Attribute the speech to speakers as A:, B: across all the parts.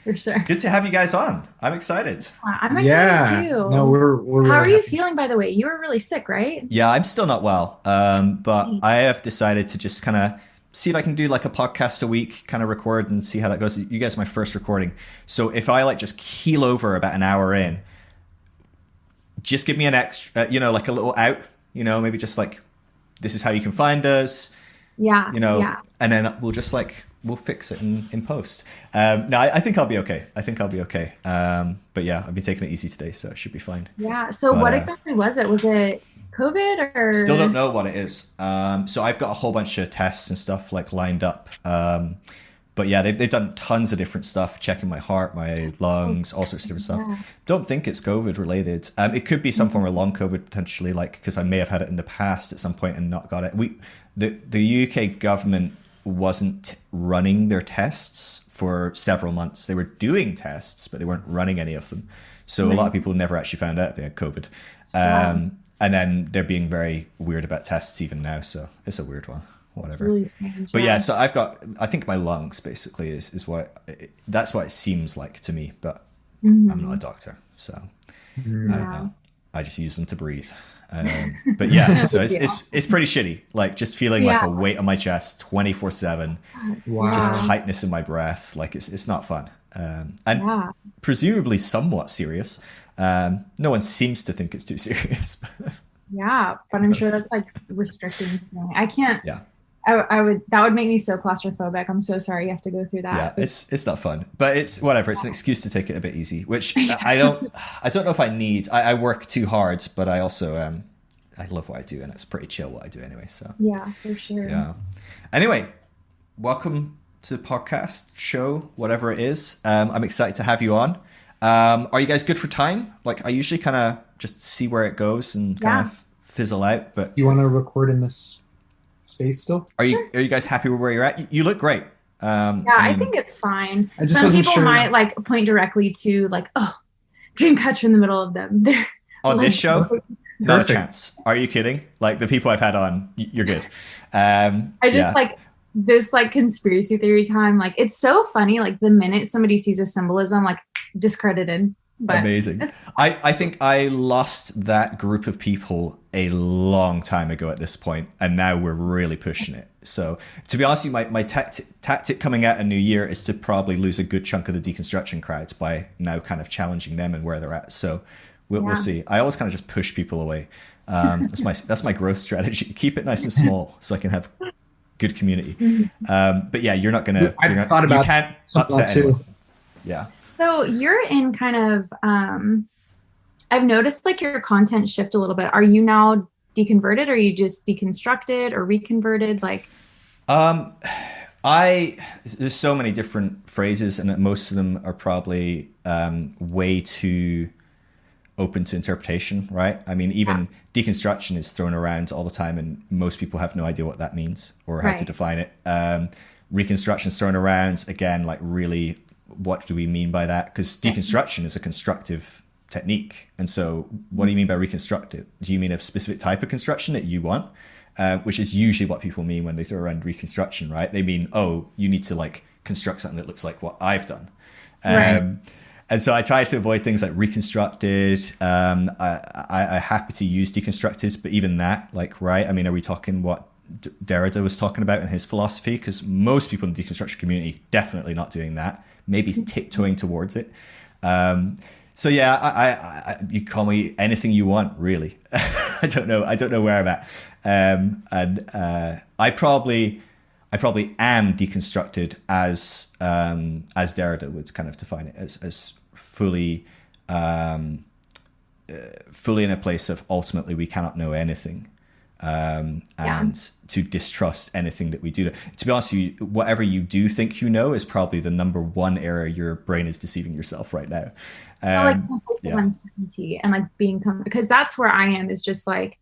A: for sure.
B: It's good to have you guys on. I'm excited.
A: I'm excited
C: Yeah. No,
A: too.
C: we're
A: How are
C: really
A: you
C: happy.
A: feeling, by the way? You were really sick, right?
B: Yeah, I'm still not well, but
A: Mm.
B: I have decided to just kind of see if I can do like a podcast a week, kind of record and see how that goes. You guys are my first recording, so if I like just keel over about an hour in, just give me an extra, like a little out, maybe just like this is how you can find us,
A: Yeah, yeah,
B: and then we'll fix it in post. No, I think I'll be okay. I think I'll be okay. But yeah, I've been taking it easy today, so it should be fine.
A: yeah. So
B: But
A: what exactly was it? Was it COVID
B: still
A: or?
B: don't know what it is. So I've got a whole bunch of tests and stuff like lined up. But yeah, they've done tons of different stuff, checking my heart, my
A: Oh,
B: lungs, all sorts of different
A: yeah.
B: stuff. Don't think it's COVID related. It could be some form of long COVID potentially, like because I may have had it in the past at some point and not got it. The UK government wasn't running their tests for several months. They were doing tests, but they weren't running any of them. So a lot
A: Right.
B: of people never actually found out they had COVID.
A: Wow.
B: And then they're being very weird about tests even now. So it's a weird one.
A: It's
B: Whatever.
A: really strange.
B: But yeah,
A: Yeah.
B: so I think my lungs basically is that's what it seems like to me, but I'm not a
A: Hmm.
B: doctor, so I
C: Mm.
B: don't
A: Yeah.
B: know. I just use them to breathe. But yeah,
A: No
B: so
A: big
B: it's,
A: deal.
B: it's it's pretty shitty. Like just feeling like
A: Yeah.
B: a weight on my chest 24/7, just
C: Wow.
A: Yeah.
B: tightness in my breath. Like it's not fun. And
A: Yeah.
B: presumably somewhat serious. No one seems to think it's too serious.
A: Yeah. But
B: Who
A: I'm sure
B: knows?
A: that's like restricting. I can't.
B: Yeah.
A: I would. That would make me so claustrophobic. I'm so sorry you have to go through
B: Yeah,
A: that.
B: it's not fun, but it's whatever. It's an excuse to take it a bit easy, which
A: Yeah.
B: I don't know if I need. I work too hard, but I also I love what I do, and it's pretty chill what I do anyway. So
A: Yeah, for sure.
B: yeah. Anyway, welcome to the podcast show, whatever it is. I'm excited to have you on. Are you guys good for time? Like I usually kind of just see where it goes and kind
A: Yeah.
B: of fizzle out. But
C: You want to record in this space still?
B: are you
A: Sure.
B: are you guys happy with where you're at? You look great.
A: Yeah,
B: I
A: I
B: mean,
A: think it's fine.
C: I just
A: Some
C: wasn't
A: people
C: sure.
A: might like point directly to like, oh, Dreamcatcher in the middle of them. They're
B: on this
A: like,
B: show. Not a
C: Perfect.
B: chance. Are you kidding? Like the people I've had on, you're good.
A: I just
B: Yeah,
A: like this like conspiracy theory time. Like it's so funny. Like the minute somebody sees a symbolism, like discredited. But
B: amazing.
A: it's,
B: I think I lost that group of people a long time ago at this point, and now we're really pushing it. So to be honest, with you, my tactic coming out in New Year is to probably lose a good chunk of the deconstruction crowds by now kind of challenging them and where they're at. So we'll
A: yeah.
B: see. I always kind of just push people away. That's my growth strategy. Keep it nice and small so I can have good community.
A: Mhm.
B: But yeah,
C: I've thought
B: you
C: about
B: can't
C: something
B: upset
C: too.
B: anyone. Yeah.
A: So you're in kind of I've noticed like your content shift a little bit. Are you now deconverted or are you just deconstructed or reconverted? Like
B: Um, there's so many different phrases, and most of them are probably way too open to interpretation, right? I mean,
A: yeah,
B: even deconstruction is thrown around all the time, and most people have no idea what that means or how to
A: right.
B: define it. Reconstruction is thrown around again, like really, what do we mean by that? Because
A: Right.
B: deconstruction is a constructive technique, and so what do you mean by reconstructive? Do you mean a specific type of construction that you want? Which is usually what people mean when they throw around reconstruction, right? They mean, oh, you need to like construct something that looks like what I've done.
A: Right.
B: And so I try to avoid things like reconstructed. I happy to use deconstructed, but even that, like, right? I mean, are we talking what Derrida was talking about in his philosophy? Because most people in the deconstruction community definitely not doing that. Maybe tiptoeing towards it. So yeah, you call me anything you want, really. I don't know. I don't know where I'm at. And I probably am deconstructed as Derrida would kind of define it as fully in a place of ultimately we cannot know anything,
A: Yeah.
B: and to distrust anything that we do. To be honest with you, whatever you do think you know is probably the number one area your brain is deceiving yourself right now.
A: Or like a place of
B: Yeah,
A: uncertainty and like being because that's where I am is just like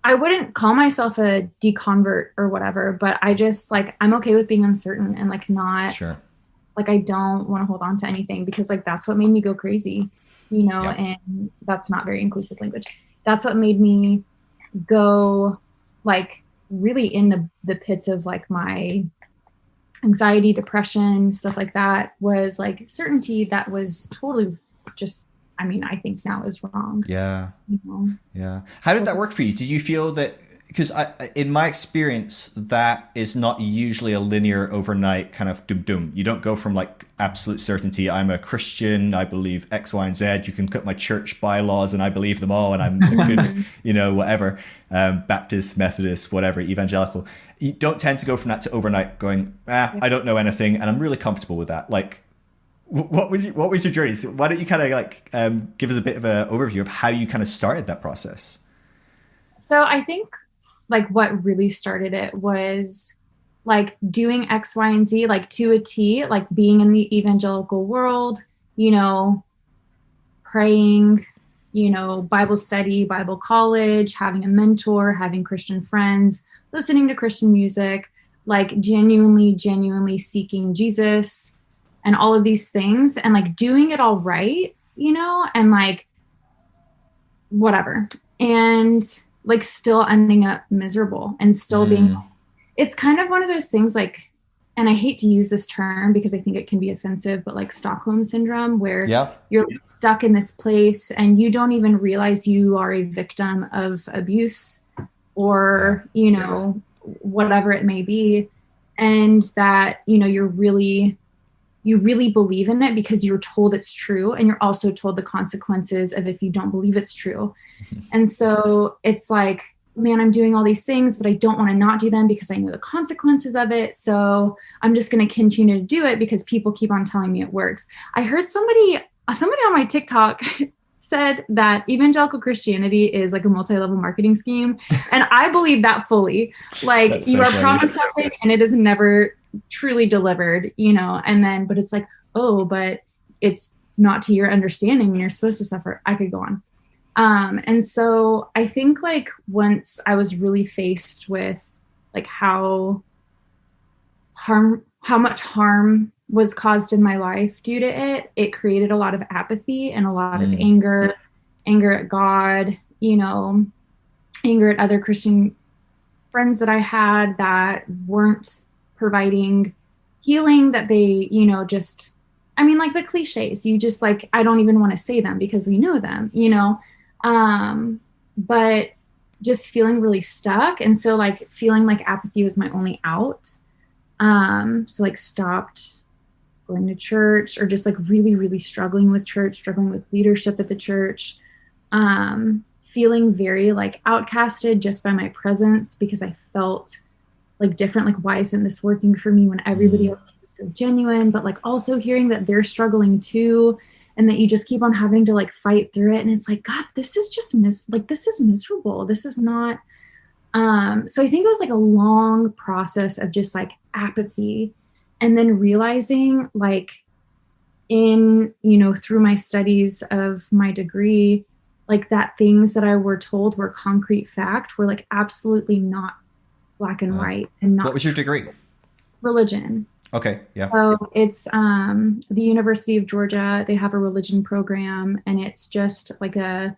A: I wouldn't call myself a deconvert or whatever, but I just like I'm okay with being uncertain and like not
B: sure.
A: like I don't want to hold on to anything because like that's what made me go crazy,
B: Yeah,
A: and that's not very inclusive language. That's what made me go like really in the pits of like my anxiety, depression, stuff like that, was like certainty that was totally just, I mean, I think now is wrong.
B: Yeah.
A: You know?
B: Yeah. How did that work for you? Did you feel that, because in my experience, that is not usually a linear overnight kind of doom. You don't go from like absolute certainty, I'm a Christian, I believe X, Y, and Z. You can cut my church bylaws and I believe them all and I'm a good, you know, whatever, Baptist, Methodist, whatever, evangelical. You don't tend to go from that to overnight going, I don't know anything and I'm really comfortable with that. Like, what was your journey? So why don't you kind of like give us a bit of an overview of how you kind of started that process?
A: So I think like what really started it was like doing X, Y, and Z, like to a T, like being in the evangelical world, you know, praying, you know, Bible study, Bible college, having a mentor, having Christian friends, listening to Christian music, like genuinely seeking Jesus and all of these things and like doing it all right, you know, and like whatever. And like still ending up miserable and still being, it's kind of one of those things like, and I hate to use this term because I think it can be offensive, but like Stockholm Syndrome, where you're stuck in this place and you don't even realize you are a victim of abuse or, you know, whatever it may be. And that, you know, you really believe in it because you're told it's true. And you're also told the consequences of if you don't believe it's true. And so it's like, man, I'm doing all these things, but I don't want to not do them because I know the consequences of it. So I'm just going to continue to do it because people keep on telling me it works. I heard somebody on my TikTok said that evangelical Christianity is like a multi-level marketing scheme. And I believe that fully. Like you are promised something and it is never truly delivered, you know, and then, but it's like, oh, but it's not to your understanding and you're supposed to suffer. I could go on. And so I think like once I was really faced with like how much harm was caused in my life due to it, it created a lot of apathy and a lot of anger at God, you know, anger at other Christian friends that I had that weren't providing healing, that they, you know, just, I mean, like the cliches, you just like, I don't even want to say them because we know them, you know, but just feeling really stuck. And so like feeling like apathy was my only out. So like stopped going to church or just like really struggling with church, struggling with leadership at the church, feeling very like outcasted just by my presence because I felt like different, like why isn't this working for me when everybody else is so genuine, but like also hearing that they're struggling too and that you just keep on having to like fight through it. And it's like, God, this is just this is miserable. This is not, so I think it was like a long process of just like apathy and then realizing like in, you know, through my studies of my degree, like that things that I were told were concrete fact were like absolutely not black and white and not.
B: What was your degree?
A: Religion.
B: Okay. Yeah.
A: So it's the University of Georgia. They have a religion program and it's just like an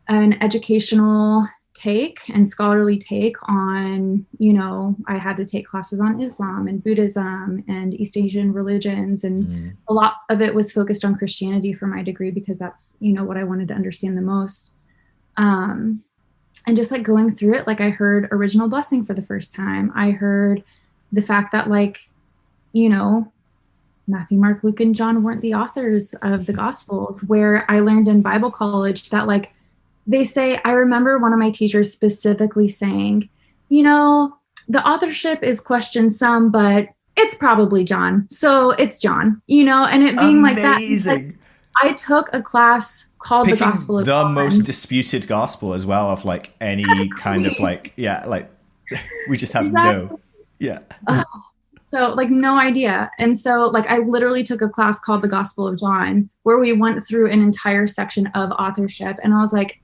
A: educational take and scholarly take on, you know, I had to take classes on Islam and Buddhism and East Asian religions. And a lot of it was focused on Christianity for my degree because that's, you know, what I wanted to understand the most. And just like going through it, like I heard original blessing for the first time. I heard the fact that like, you know, Matthew, Mark, Luke, and John weren't the authors of the Gospels, where I learned in Bible college that like, they say, I remember one of my teachers specifically saying, you know, the authorship is questioned some, but it's probably John. So it's John, you know, and it being
B: amazing.
A: Like that. I took a class called
B: Picking
A: the Gospel of
B: John. The
A: John.
B: most disputed gospel as well of like any kind of like, like we just have no. So like no idea. And so like I literally took a class called the Gospel of John where we went through an entire section of authorship. And I was like,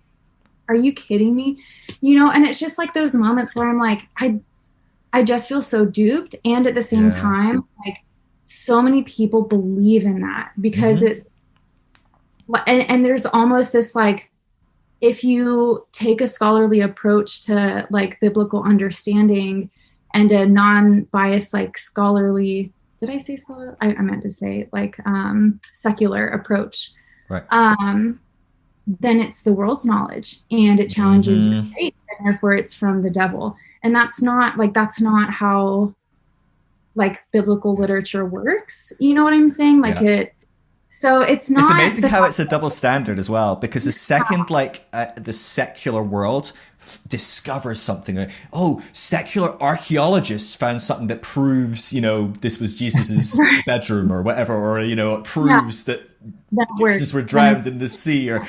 B: are you kidding me? You know, and it's just like those moments where I'm like, I just feel so duped. And at the same time, like so many people believe in that because it's, and there's almost this like, if you take a scholarly approach to like biblical understanding
A: and a non-biased, like scholarly, did I say scholar? I meant to say like secular approach.
B: Right.
A: Then it's the world's knowledge, and it challenges your faith, and therefore it's from the devil. And that's not how like biblical literature works. You know what I'm saying? Like so it's not.
B: It's amazing how it's a double standard as well, because the second the secular world discovers something, secular archaeologists found something that proves, this was Jesus's bedroom or whatever, or it proves that Jesus were drowned in the sea, or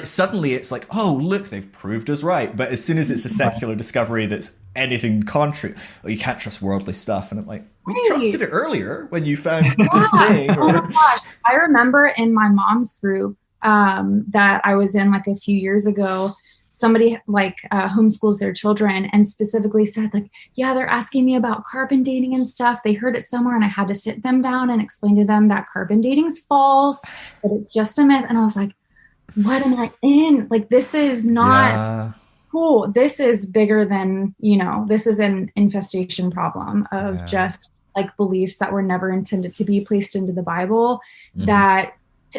B: suddenly it's like, oh look, they've proved us right. But as soon as it's a secular discovery that's anything contrary, you can't trust worldly stuff, and I'm like, we trusted it earlier when you found this thing.
A: Oh my gosh. I remember in my mom's group that I was in like a few years ago, somebody homeschools their children and specifically said like, yeah, they're asking me about carbon dating and stuff. They heard it somewhere, and I had to sit them down and explain to them that carbon dating's false, that it's just a myth. And I was like, what am I in? Like, this is not cool. This is bigger than, this is an infestation problem of just like beliefs that were never intended to be placed into the Bible, that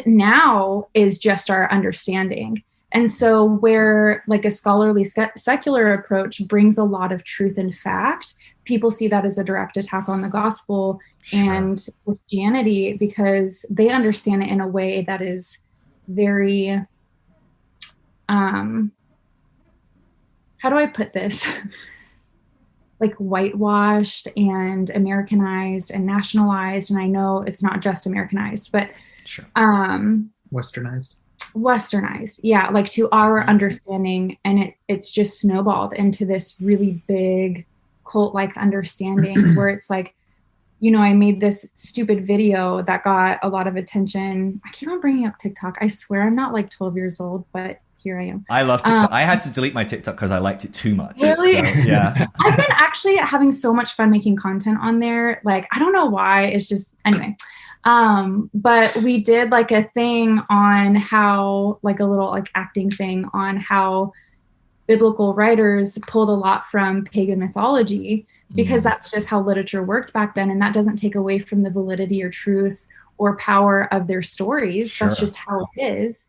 A: now is just our understanding. And so where like a scholarly secular approach brings a lot of truth and fact, people see that as a direct attack on the gospel and Christianity, because they understand it in a way that is very, how do I put this? Like whitewashed and Americanized and nationalized. And I know it's not just Americanized, but Westernized. Yeah. Like to our understanding. And it's just snowballed into this really big cult-like understanding where it's like, I made this stupid video that got a lot of attention. I keep on bringing up TikTok. I swear I'm not like 12 years old, but here I am.
B: I love TikTok. I had to delete my TikTok because I liked it too much.
A: Really?
B: So, yeah.
A: I've been actually having so much fun making content on there. Like, I don't know why. It's just, anyway. But we did like a thing on how, like a little like acting thing on how biblical writers pulled a lot from pagan mythology, because that's just how literature worked back then. And that doesn't take away from the validity or truth or power of their stories. That's just how it is.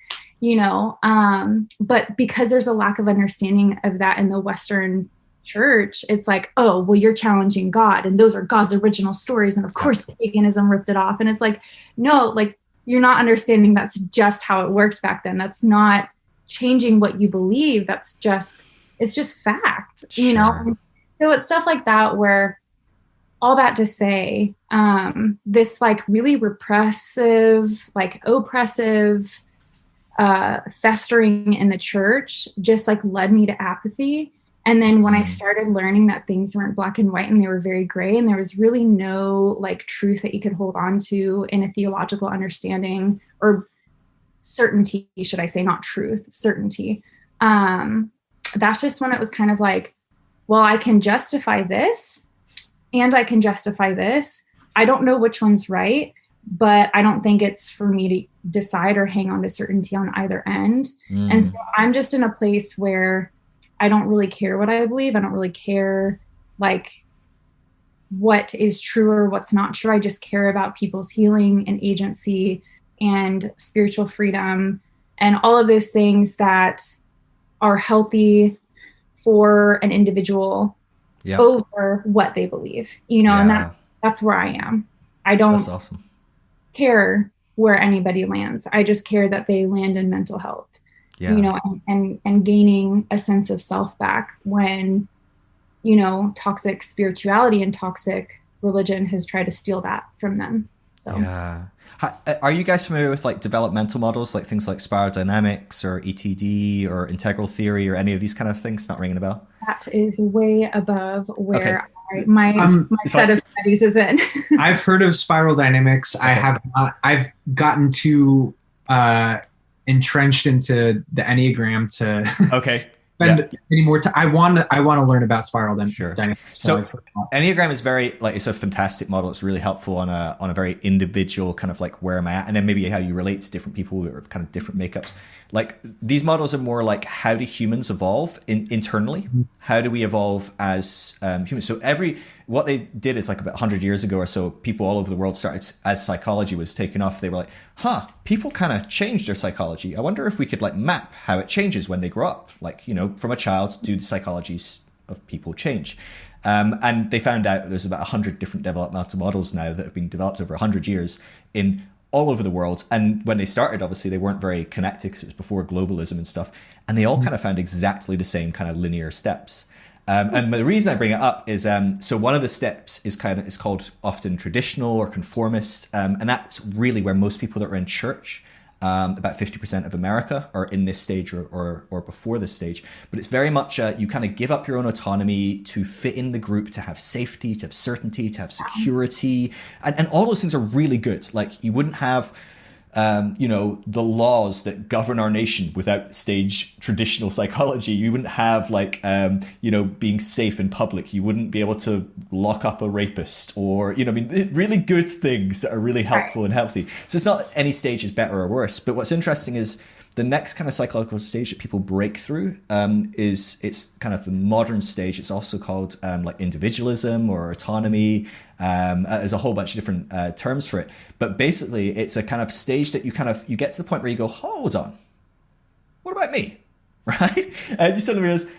A: But because there's a lack of understanding of that in the Western church, it's like, oh, well, you're challenging God, and those are God's original stories. And of course, paganism ripped it off. And it's like, no, like you're not understanding that's just how it worked back then. That's not changing what you believe. It's just fact, So it's stuff like that where, all that to say, this like really repressive, like oppressive, festering in the church just like led me to apathy. And then when I started learning that things weren't black and white and they were very gray, and there was really no like truth that you could hold on to in a theological understanding or certainty, should I say, not truth, certainty. That's just when it was kind of like, well, I can justify this and I can justify this. I don't know which one's right, but I don't think it's for me to decide or hang on to certainty on either end. And so I'm just in a place where I don't really care what I believe. I don't really care like what is true or what's not true. I just care about people's healing and agency and spiritual freedom and all of those things that are healthy for an individual over what they believe, and that's where I am. I don't care where anybody lands. I just care that they land in mental health, and gaining a sense of self back when, toxic spirituality and toxic religion has tried to steal that from them. So,
B: are you guys familiar with like developmental models, like things like spiral dynamics or ETD or integral theory or any of these kind of things? Not ringing a bell?
A: That is way above where my set of studies is in.
C: I've heard of spiral dynamics. Okay. I have not. I've gotten too entrenched into the Enneagram to spend any more time. I want to learn about spiral dynamics.
B: So Enneagram is very, like, it's a fantastic model. It's really helpful on a very individual kind of like, where am I at? And then maybe how you relate to different people who have kind of different makeups. Like, these models are more like, how do humans evolve internally? Mm-hmm. How do we evolve as humans? So what they did is, like, about 100 years ago or so, people all over the world started, as psychology was taking off, they were like, people kind of changed their psychology. I wonder if we could, like, map how it changes when they grow up. Like, you know, from a child, do the psychologies of people change? And they found out there's about 100 different developmental models now that have been developed over 100 years in all over the world. And when they started, obviously, they weren't very connected because it was before globalism and stuff. And they all kind of found exactly the same kind of linear steps. And the reason I bring it up is, so one of the steps is called often traditional or conformist. And that's really where most people that are in church, about 50% of America, are in this stage or before this stage. But it's very much, you kind of give up your own autonomy to fit in the group, to have safety, to have certainty, to have security. And all those things are really good. Like, you wouldn't have the laws that govern our nation without stage traditional psychology. You wouldn't have, like, being safe in public. You wouldn't be able to lock up a rapist, or, really good things that are really helpful and healthy. So it's not any stage is better or worse. But what's interesting is the next kind of psychological stage that people break through it's kind of the modern stage. It's also called like individualism or autonomy. There's a whole bunch of different terms for it. But basically, it's a kind of stage that you get to the point where you go, hold on, what about me? Right? And you suddenly realize,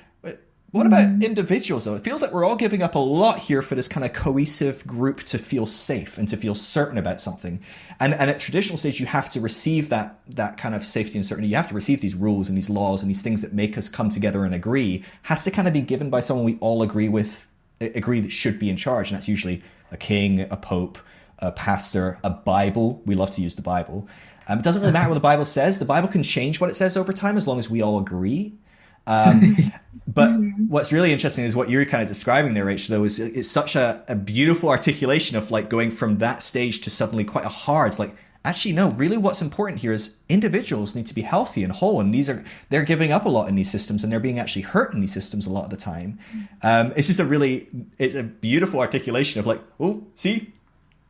B: what about individuals, though? It feels like we're all giving up a lot here for this kind of cohesive group to feel safe and to feel certain about something. And at traditional stage, you have to receive that kind of safety and certainty. You have to receive these rules and these laws and these things that make us come together and agree. Has to kind of be given by someone we all agree that should be in charge. And that's usually a king, a pope, a pastor, a Bible. We love to use the Bible. It doesn't really matter what the Bible says. The Bible can change what it says over time as long as we all agree. But what's really interesting is what you're kind of describing there, Rachel, though, is it's such a beautiful articulation of, like, going from that stage to suddenly quite a hard, like, actually, no, really what's important here is individuals need to be healthy and whole. And they're giving up a lot in these systems, and they're being actually hurt in these systems a lot of the time. It's just it's a beautiful articulation of, like, oh, see,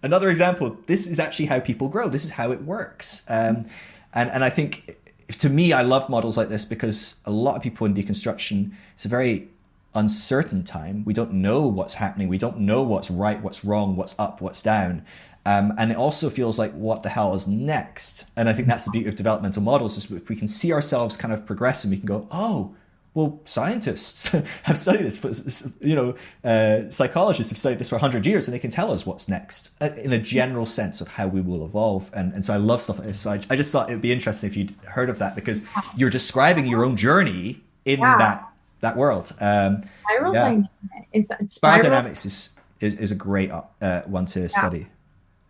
B: another example. This is actually how people grow. This is how it works. And I think, to me, I love models like this because a lot of people in deconstruction, it's a very uncertain time. We don't know what's happening. We don't know what's right, what's wrong, what's up, what's down. And it also feels like, what the hell is next? And I think that's the beauty of developmental models, is if we can see ourselves kind of progressing, we can go, oh, well, scientists have studied this, psychologists have studied this for 100 years, and they can tell us what's next in a general sense of how we will evolve. And so I love stuff like this. So I just thought it would be interesting if you'd heard of that, because you're describing your own journey in that world.
A: Spiral dynamics is that
B: spiral dynamics is a great one to study.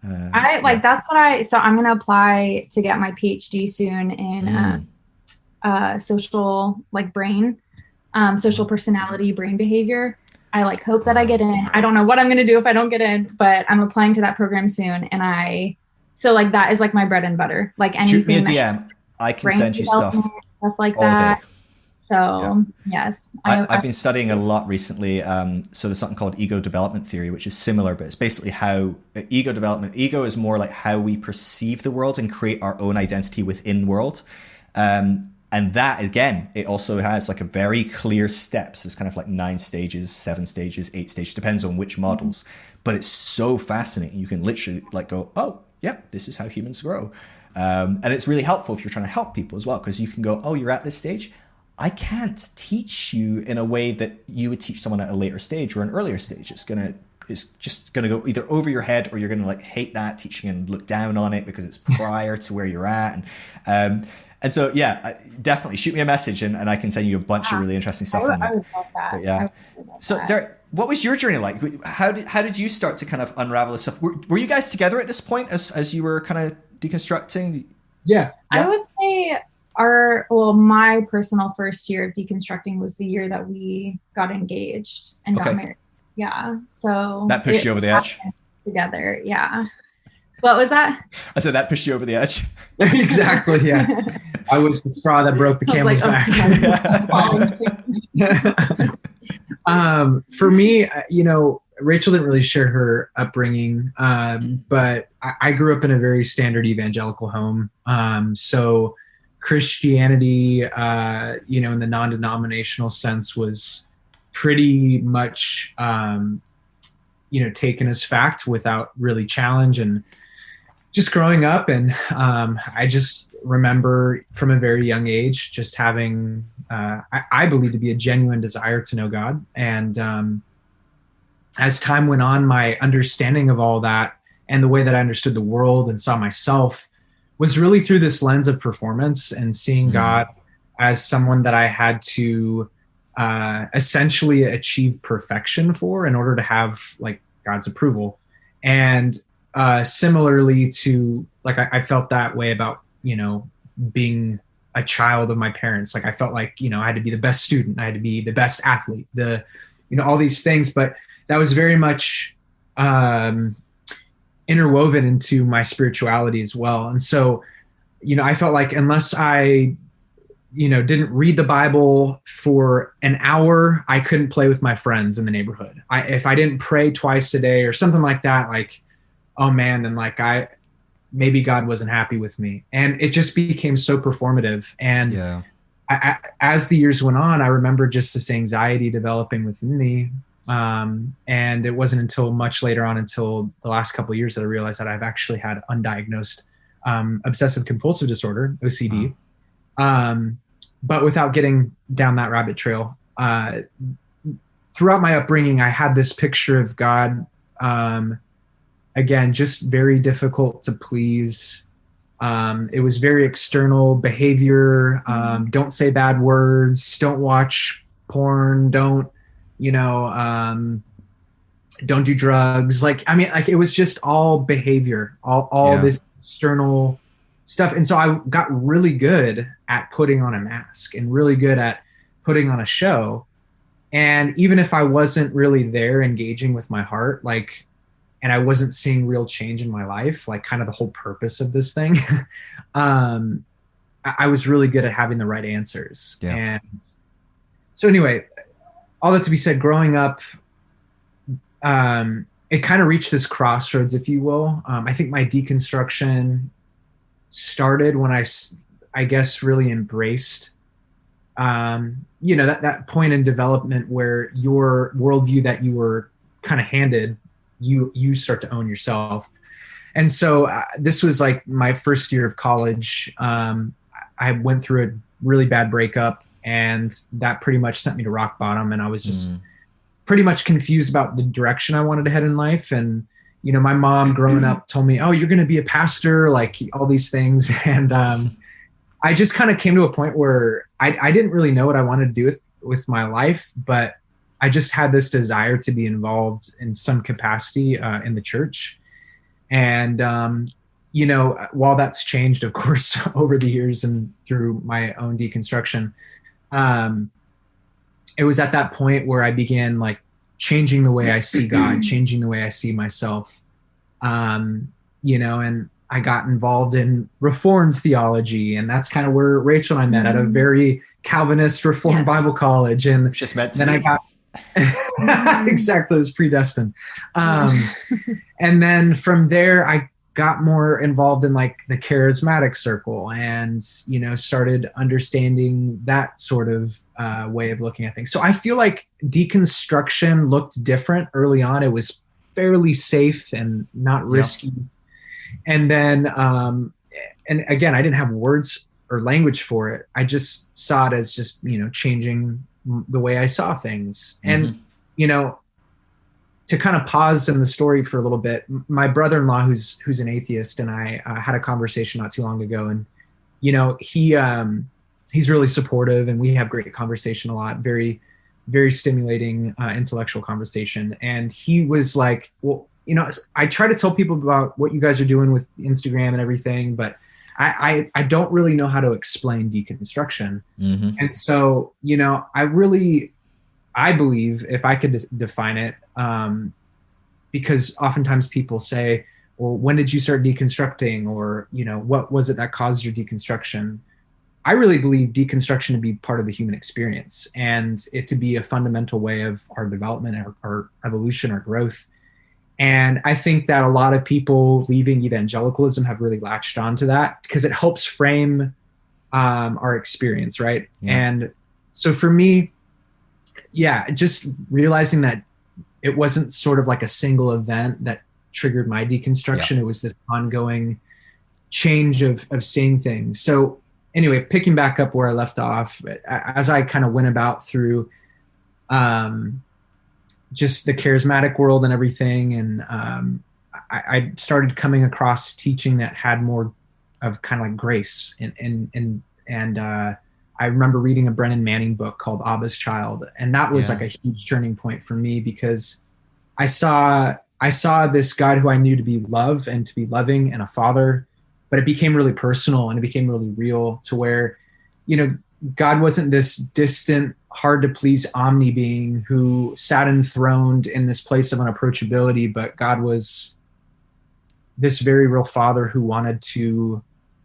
A: That's what so I'm going to apply to get my PhD soon in social, like, brain, social personality, brain behavior. I hope that I get in. I don't know what I'm going to do if I don't get in, but I'm applying to that program soon. And that is, like, my bread and butter. Like, anything.
B: Shoot me a DM. I can send you stuff
A: like
B: all
A: that.
B: Day.
A: So yes,
B: I've been studying a lot recently. So there's something called ego development theory, which is similar, but it's basically how ego is more like how we perceive the world and create our own identity within world. And that, again, it also has, like, a very clear steps. It's kind of like 9 stages, 7 stages, 8 stages, depends on which models. But it's so fascinating. You can literally, like, go, oh, yeah, this is how humans grow. And it's really helpful if you're trying to help people as well, because you can go, oh, you're at this stage. I can't teach you in a way that you would teach someone at a later stage or an earlier stage. It's just going to go either over your head, or you're going to, like, hate that teaching and look down on it because it's prior to where you're at. And so, yeah, definitely shoot me a message and I can send you a bunch of really interesting stuff on that.
A: I would love that.
B: But yeah. So, Derek, what was your journey like? How did you start to kind of unravel this stuff? Were you guys together at this point as you were kind of deconstructing?
C: Yeah.
A: I would say my personal first year of deconstructing was the year that we got engaged and got married. Yeah. So
B: that pushed you over the edge?
A: Together. Yeah. What was that?
B: I said that pushed you over the edge.
C: Exactly. Yeah. I was the straw that broke the camel's back. For me, Rachel didn't really share her upbringing, but I grew up in a very standard evangelical home. So Christianity, in the non-denominational sense, was pretty much, taken as fact without really challenge. And just growing up, and I just remember from a very young age just having, I believe, to be a genuine desire to know God. And as time went on, my understanding of all that and the way that I understood the world and saw myself was really through this lens of performance and seeing God as someone that I had to essentially achieve perfection for in order to have like God's approval. And similarly to like, I felt that way about, being a child of my parents. Like I felt like, I had to be the best student. I had to be the best athlete, all these things, but that was very much interwoven into my spirituality as well. And so, I felt like unless I, didn't read the Bible for an hour, I couldn't play with my friends in the neighborhood. If I didn't pray twice a day or something like that, like, oh man, then like maybe God wasn't happy with me. And it just became so performative. And as the years went on, I remember just this anxiety developing within me. And it wasn't until much later on, until the last couple of years, that I realized that I've actually had undiagnosed obsessive compulsive disorder, OCD. But without getting down that rabbit trail, throughout my upbringing, I had this picture of God, again, just very difficult to please. It was very external behavior. Don't say bad words. Don't watch porn. Don't do drugs. It was just all behavior, all this external stuff. And so I got really good at putting on a mask and really good at putting on a show. And even if I wasn't really there engaging with my heart, and I wasn't seeing real change in my life, like kind of the whole purpose of this thing, I was really good at having the right answers. Yeah. And so anyway, all that to be said, growing up, it kind of reached this crossroads, if you will. I think my deconstruction started when I guess really embraced, that point in development where your worldview that you were kind of handed, you start to own yourself. And so this was like my first year of college. I went through a really bad breakup, and that pretty much sent me to rock bottom. And I was just pretty much confused about the direction I wanted to head in life. And, my mom growing up told me, oh, you're going to be a pastor, like all these things. And I just kind of came to a point where I didn't really know what I wanted to do with my life, but I just had this desire to be involved in some capacity in the church. And, while that's changed, of course, over the years and through my own deconstruction, it was at that point where I began changing the way I see God, changing the way I see myself, and I got involved in Reformed theology, and that's kind of where Rachel and I met, at a very Calvinist Reformed Bible college. And
B: just meant to
C: then I got exactly, it was predestined. And then from there, I got more involved in the charismatic circle, and started understanding that sort of way of looking at things. So I feel like deconstruction looked different early on. It was fairly safe and not risky. And then and again, I didn't have words or language for it. I just saw it as just changing the way I saw things. And to kind of pause in the story for a little bit, my brother-in-law, who's an atheist, and I had a conversation not too long ago, and he's really supportive, and we have great conversation a lot, very, very stimulating intellectual conversation. And he was like, well, I try to tell people about what you guys are doing with Instagram and everything, but I don't really know how to explain deconstruction. And so, I believe, if I could define it, because oftentimes people say, well, when did you start deconstructing? Or, what was it that caused your deconstruction? I really believe deconstruction to be part of the human experience and it to be a fundamental way of our development, our evolution, our growth. And I think that a lot of people leaving evangelicalism have really latched onto that because it helps frame our experience, right? Yeah. And so for me, just realizing that it wasn't sort of like a single event that triggered my deconstruction. Yeah. It was this ongoing change of seeing things. So anyway, picking back up where I left off, as I kind of went about through just the charismatic world and everything, and I started coming across teaching that had more of kind of like grace. And I remember reading a Brennan Manning book called Abba's Child, and that was like a huge turning point for me because I saw this God who I knew to be love and to be loving and a father, but it became really personal and it became really real to where, God wasn't this distant, hard to please omni being who sat enthroned in this place of unapproachability, but God was this very real father who wanted to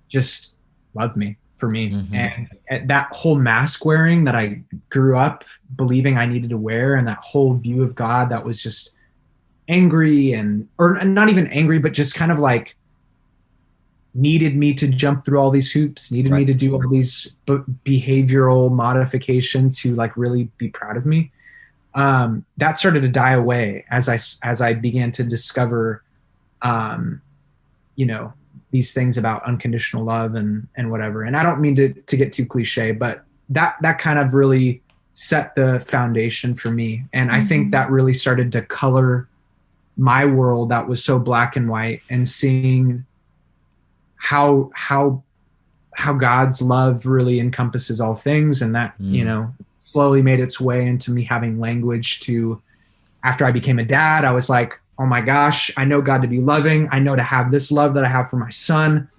C: just love me for me. Mm-hmm. And that whole mask wearing that I grew up believing I needed to wear, and that whole view of God that was just angry or not even angry, but just kind of like needed me to jump through all these hoops, needed me to do all these behavioral modification to like really be proud of me. That started to die away as I began to discover, these things about unconditional love and whatever. And I don't mean to get too cliche, but that kind of really set the foundation for me. And I think that really started to color my world that was so black and white, and seeing how God's love really encompasses all things. And that, slowly made its way into me having language to, after I became a dad, I was like, oh my gosh, I know God to be loving. I know to have this love that I have for my son.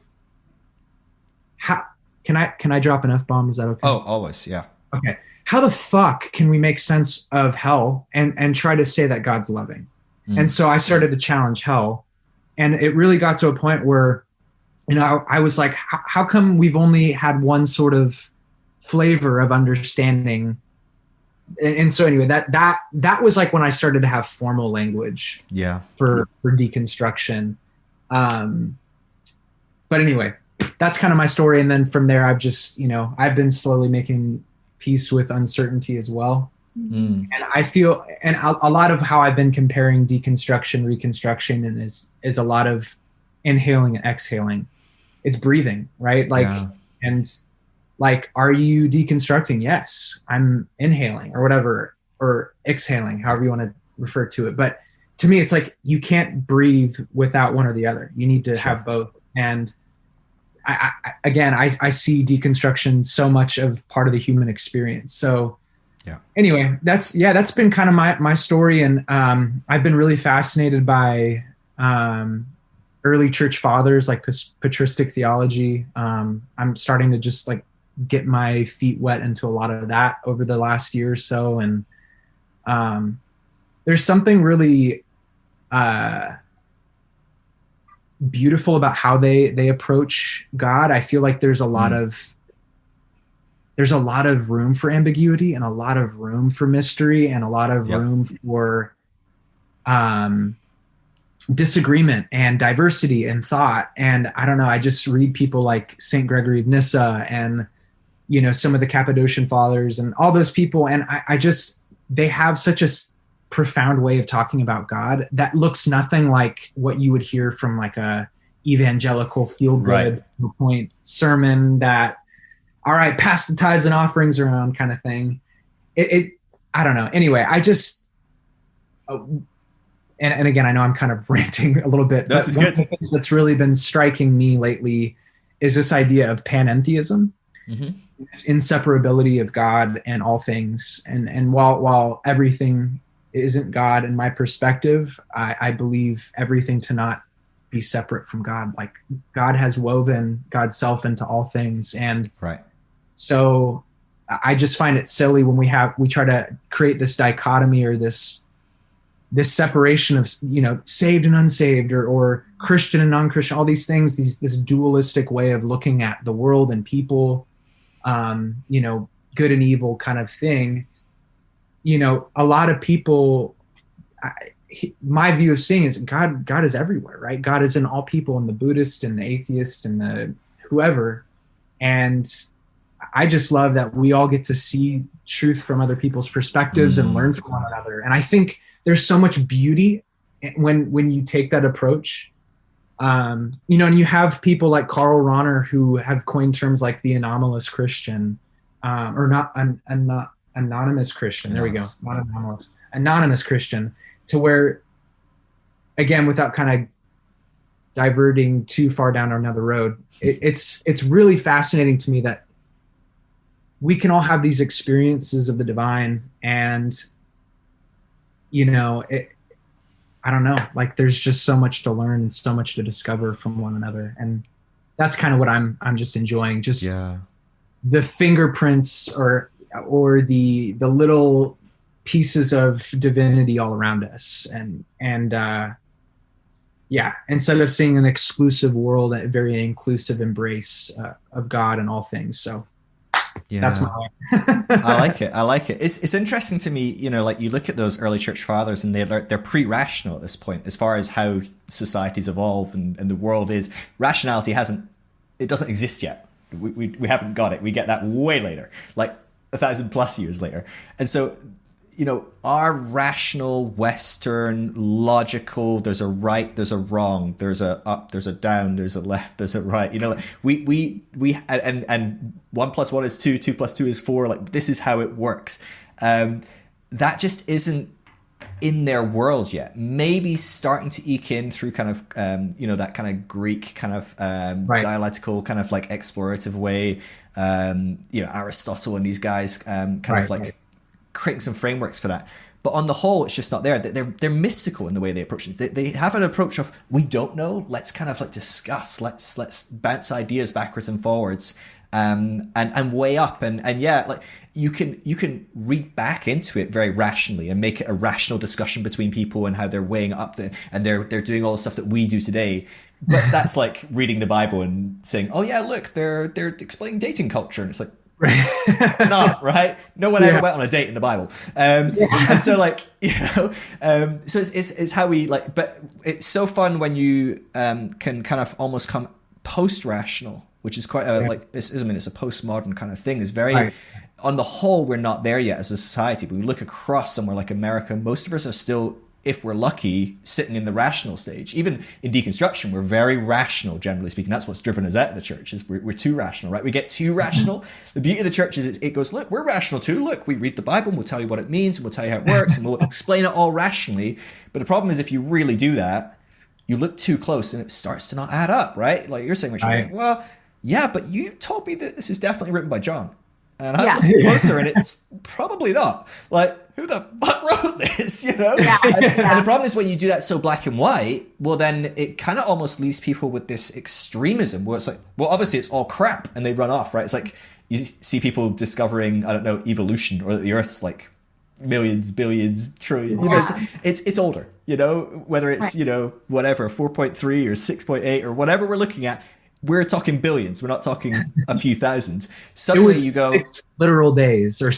C: How can I drop an F-bomb? Is that okay?
B: Oh, always. Yeah.
C: Okay. How the fuck can we make sense of hell and try to say that God's loving? And so I started to challenge hell, and it really got to a point where, I was like, how come we've only had one sort of flavor of understanding? And so anyway, that was like when I started to have formal language for deconstruction. But anyway, that's kind of my story. And then from there, I've just, I've been slowly making peace with uncertainty as well. And I feel, and a lot of how I've been comparing deconstruction, reconstruction, and is a lot of inhaling and exhaling. It's breathing, right? And like, are you deconstructing? Yes, I'm inhaling or whatever, or exhaling, however you want to refer to it. But to me, it's like, you can't breathe without one or the other. You need to have both. And I see deconstruction so much of part of the human experience. So anyway, that's been kind of my story. And I've been really fascinated by early church fathers, like patristic theology. I'm starting to just like get my feet wet into a lot of that over the last year or so. And there's something really beautiful about how they approach God. I feel like there's a lot of room for ambiguity, and a lot of room for mystery, and a lot of room for disagreement and diversity and thought. And I don't know, I just read people like St. Gregory of Nyssa and, some of the Cappadocian fathers and all those people. And they have such a profound way of talking about God that looks nothing like what you would hear from like a evangelical feel-good point sermon that, all right, pass the tithes and offerings around kind of thing. I don't know. Anyway, I just, and again, I know I'm kind of ranting a little bit.
B: This is good.
C: One thing that's really been striking me lately is this idea of panentheism, this inseparability of God and all things. And while everything isn't God in my perspective, I believe everything to not be separate from God. Like, God has woven God's self into all things. And so I just find it silly when we try to create this dichotomy or this this separation of, saved and unsaved, or Christian and non-Christian, all these things, this dualistic way of looking at the world and people, good and evil kind of thing. A lot of people, my view of seeing is God is everywhere, right? God is in all people, in the Buddhist and the atheist and the whoever. And I just love that we all get to see truth from other people's perspectives and learn from one another. And I think there's so much beauty when you take that approach. And you have people like Karl Rahner who have coined terms like the anomalous Christian, or not anonymous Christian. There we go. Not anomalous. Anonymous Christian, to where, again, without kind of diverting too far down another road, it's really fascinating to me that we can all have these experiences of the divine, and I don't know, like there's just so much to learn and so much to discover from one another, and that's kind of what I'm just enjoying, just the fingerprints or the little pieces of divinity all around us, and instead of seeing an exclusive world, a very inclusive embrace of God and all things. So that's my way.
B: I like it. It's interesting to me, like you look at those early church fathers and they're pre-rational at this point, as far as how societies evolve and the world is. Rationality doesn't exist yet. We haven't got it. We get that way later, like 1,000+ years later. And so, our rational, Western, logical, there's a right, there's a wrong, there's a up, there's a down, there's a left, there's a right. We and 1 + 1 is 2, 2 + 2 is 4. Like, this is how it works. That just isn't in their world yet. Maybe starting to eke in through kind of that kind of Greek kind of dialectical kind of like explorative way. Aristotle and these guys creating some frameworks for that. But on the whole, it's just not there. They're mystical in the way they approach things. They have an approach of, we don't know, let's kind of like discuss, let's bounce ideas backwards and forwards, and weigh up, and like you can read back into it very rationally and make it a rational discussion between people and how they're weighing up and they're doing all the stuff that we do today. But that's like reading the Bible and saying, oh yeah, look, they're explaining dating culture, and it's like, not right. No one ever went on a date in the Bible, and so like so it's how we like. But it's so fun when you can kind of almost come post-rational, which is quite like this is. I mean, it's a postmodern kind of thing. It's very on the whole, we're not there yet as a society. But we look across somewhere like America, most of us are still, if we're lucky, sitting in the rational stage. Even in deconstruction, we're very rational, generally speaking. That's what's driven us out of the church, is we're too rational, right? We get too rational. The beauty of the church is it goes, look, we're rational too. Look, we read the Bible and we'll tell you what it means and we'll tell you how it works and we'll explain it all rationally. But the problem is if you really do that, you look too close and it starts to not add up, right? Like you're saying, Richard, like, well, yeah, but you told me that this is definitely written by John. And I looked closer and it's probably not. Like, who the fuck wrote this, And the problem is when you do that so black and white, well, then it kind of almost leaves people with this extremism where it's like, well, obviously it's all crap and they run off, right? It's like you see people discovering, I don't know, evolution, or that the Earth's like millions, billions, trillions. It's older, whether it's, whatever, 4.3 or 6.8 or whatever we're looking at. We're talking billions. We're not talking a few thousand. Suddenly you go
C: 6 literal days, or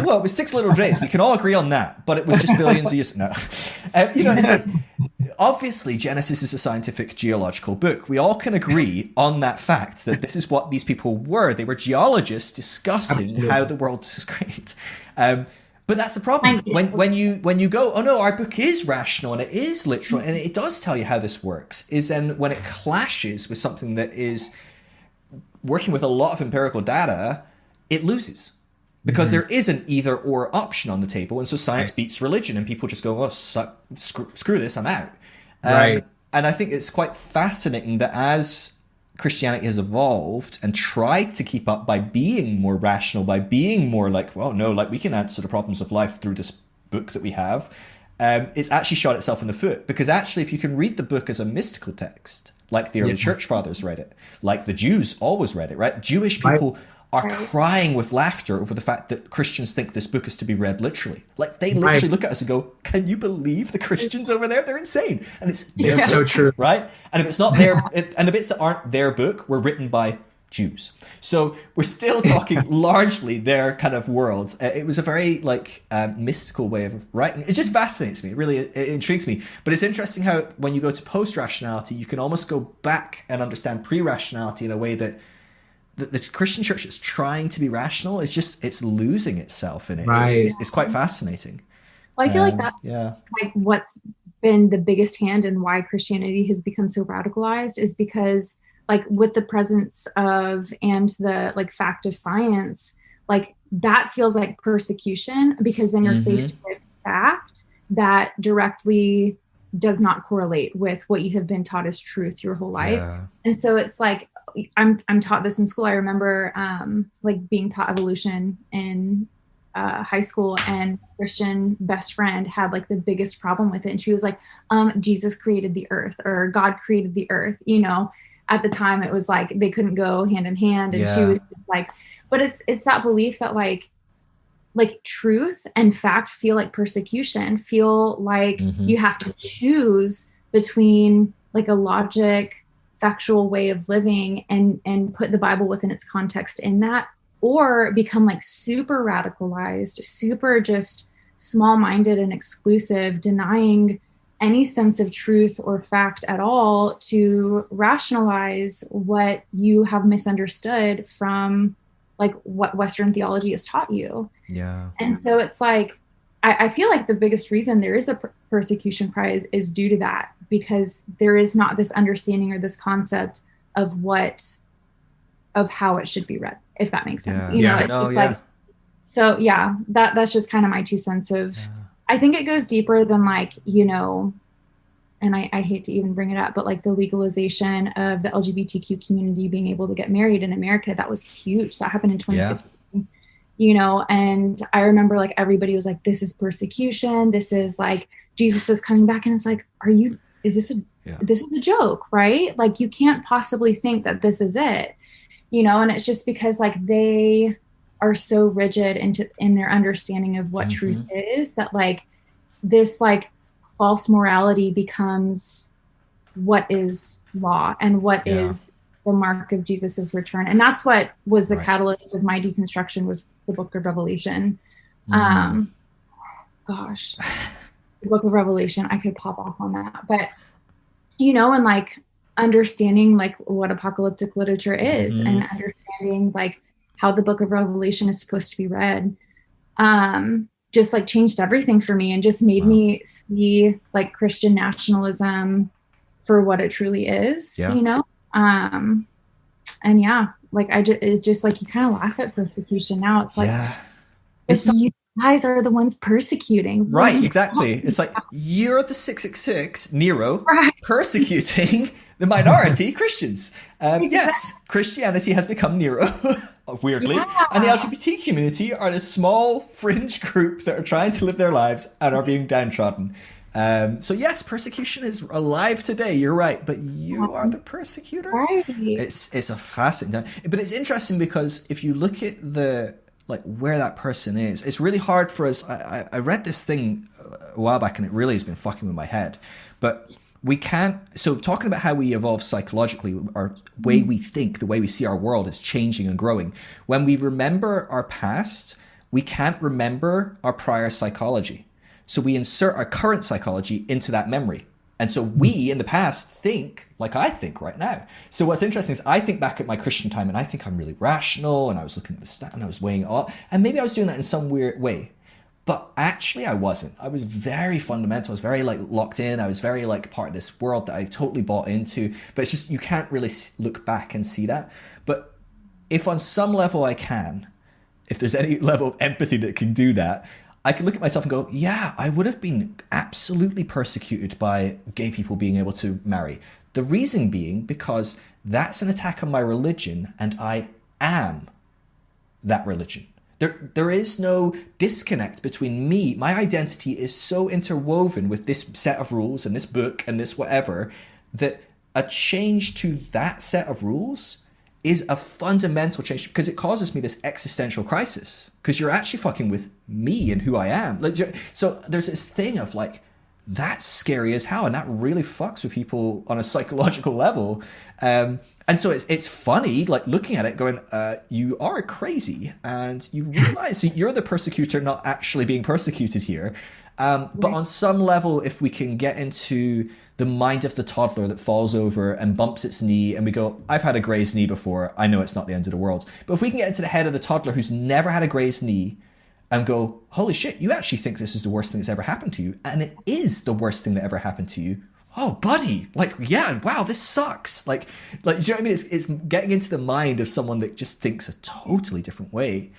B: well, it was 6 literal days. We can all agree on that, but it was just billions of years. No, it's like, obviously Genesis is a scientific geological book. We all can agree on that fact that this is what these people were. They were geologists discussing how the world is created. But that's the problem. When you go, oh no, our book is rational and it is literal and it does tell you how this works, is then when it clashes with something that is working with a lot of empirical data, it loses. Because there is an either or option on the table, and so science beats religion and people just go, oh, screw this, I'm out. And I think it's quite fascinating that as Christianity has evolved and tried to keep up by being more rational, by being more like, well, no, like we can answer the problems of life through this book that we have, it's actually shot itself in the foot. Because actually, if you can read the book as a mystical text, like the early church fathers read it, like the Jews always read it, right? Jewish people are crying with laughter over the fact that Christians think this book is to be read literally. Like, they literally look at us and go, can you believe the Christians over there? They're insane. And it's their book,
C: so true.
B: right? And if it's not their, and the bits that aren't their book were written by Jews. So we're still talking largely their kind of world. It was a very mystical way of writing. It just fascinates me. It intrigues me. But it's interesting how when you go to post-rationality, you can almost go back and understand pre-rationality in a way that the Christian church is trying to be rational. It's losing itself in it.
C: Right.
B: It's quite fascinating.
A: Well, I feel like that's like what's been the biggest hand in why Christianity has become so radicalized is because like with the presence of and the like fact of science, like that feels like persecution because then you're faced with fact that directly does not correlate with what you have been taught as truth your whole life. Yeah. And so it's like, I'm taught this in school. I remember like being taught evolution in high school, and Christian best friend had like the biggest problem with it. And she was like, Jesus created the earth, or God created the earth, you know. At the time it was like they couldn't go hand in hand, and she was just like, but it's that belief that like truth and fact feel like persecution, feel like you have to choose between like a logic factual way of living and put the Bible within its context in that, or become like super radicalized, super just small-minded and exclusive, denying any sense of truth or fact at all to rationalize what you have misunderstood from like what Western theology has taught you.
B: Yeah.
A: And so it's like, I feel like the biggest reason there is a persecution cry is due to that, because there is not this understanding or this concept of how it should be read, if that makes sense. You know, it's just like, so yeah, that's just kind of my 2 cents of, I think it goes deeper than like, you know, and I hate to even bring it up, but like the legalization of the LGBTQ community being able to get married in America, that was huge. That happened in 2015, you know, and I remember like everybody was like, this is persecution. This is like, Jesus is coming back. And it's like, this is a joke, right? Like you can't possibly think that this is it, you know? And it's just because like they are so rigid in their understanding of what truth is, that like this like false morality becomes what is law and what is the mark of Jesus's return. And that's what was the catalyst of my deconstruction, was the book of Revelation. The book of Revelation, I could pop off on that, but you know, and like understanding like what apocalyptic literature is and understanding like how the book of Revelation is supposed to be read, just like changed everything for me and just made me see like Christian nationalism for what it truly is, you know? And like it just like, you kind of laugh at persecution now. It's like, you guys are the ones persecuting.
B: Right, exactly. It's like, you're the 666, Nero, persecuting the minority Christians. Yes, Christianity has become Nero, weirdly. And the LGBT community are this small fringe group that are trying to live their lives and are being downtrodden. So yes, persecution is alive today. You're right, but you are the persecutor.
A: Right.
B: It's a fascinating time. But it's interesting because if you look at where that person is, it's really hard for us. I read this thing a while back and it really has been fucking with my head. But we can't, so talking about how we evolve psychologically, our way we think, the way we see our world is changing and growing. When we remember our past, we can't remember our prior psychology. So we insert our current psychology into that memory. And so we in the past think like I think right now. So what's interesting is I think back at my Christian time and I think I'm really rational, and I was looking at the stat and I was weighing it all. And maybe I was doing that in some weird way. But actually I wasn't. I was very fundamental. I was very like locked in. I was very like part of this world that I totally bought into. But it's just, you can't really look back and see that. But if on some level I can, if there's any level of empathy that can do that, I can look at myself and go, yeah, I would have been absolutely persecuted by gay people being able to marry. The reason being because that's an attack on my religion and I am that religion. There is no disconnect between me. My identity is so interwoven with this set of rules and this book and this whatever that a change to that set of rules is a fundamental change, because it causes me this existential crisis, because you're actually fucking with me and who I am. Like, so there's this thing of like, that's scary as hell, and that really fucks with people on a psychological level. And so it's funny, like looking at it, going, you are crazy, and you realize that you're the persecutor, not actually being persecuted here. But on some level, if we can get into the mind of the toddler that falls over and bumps its knee, and we go, I've had a grazed knee before, I know it's not the end of the world. But if we can get into the head of the toddler who's never had a grazed knee and go, holy shit, you actually think this is the worst thing that's ever happened to you, and it is the worst thing that ever happened to you. Oh, buddy, like, yeah, wow, this sucks. Like, do you know what I mean? It's getting into the mind of someone that just thinks a totally different way.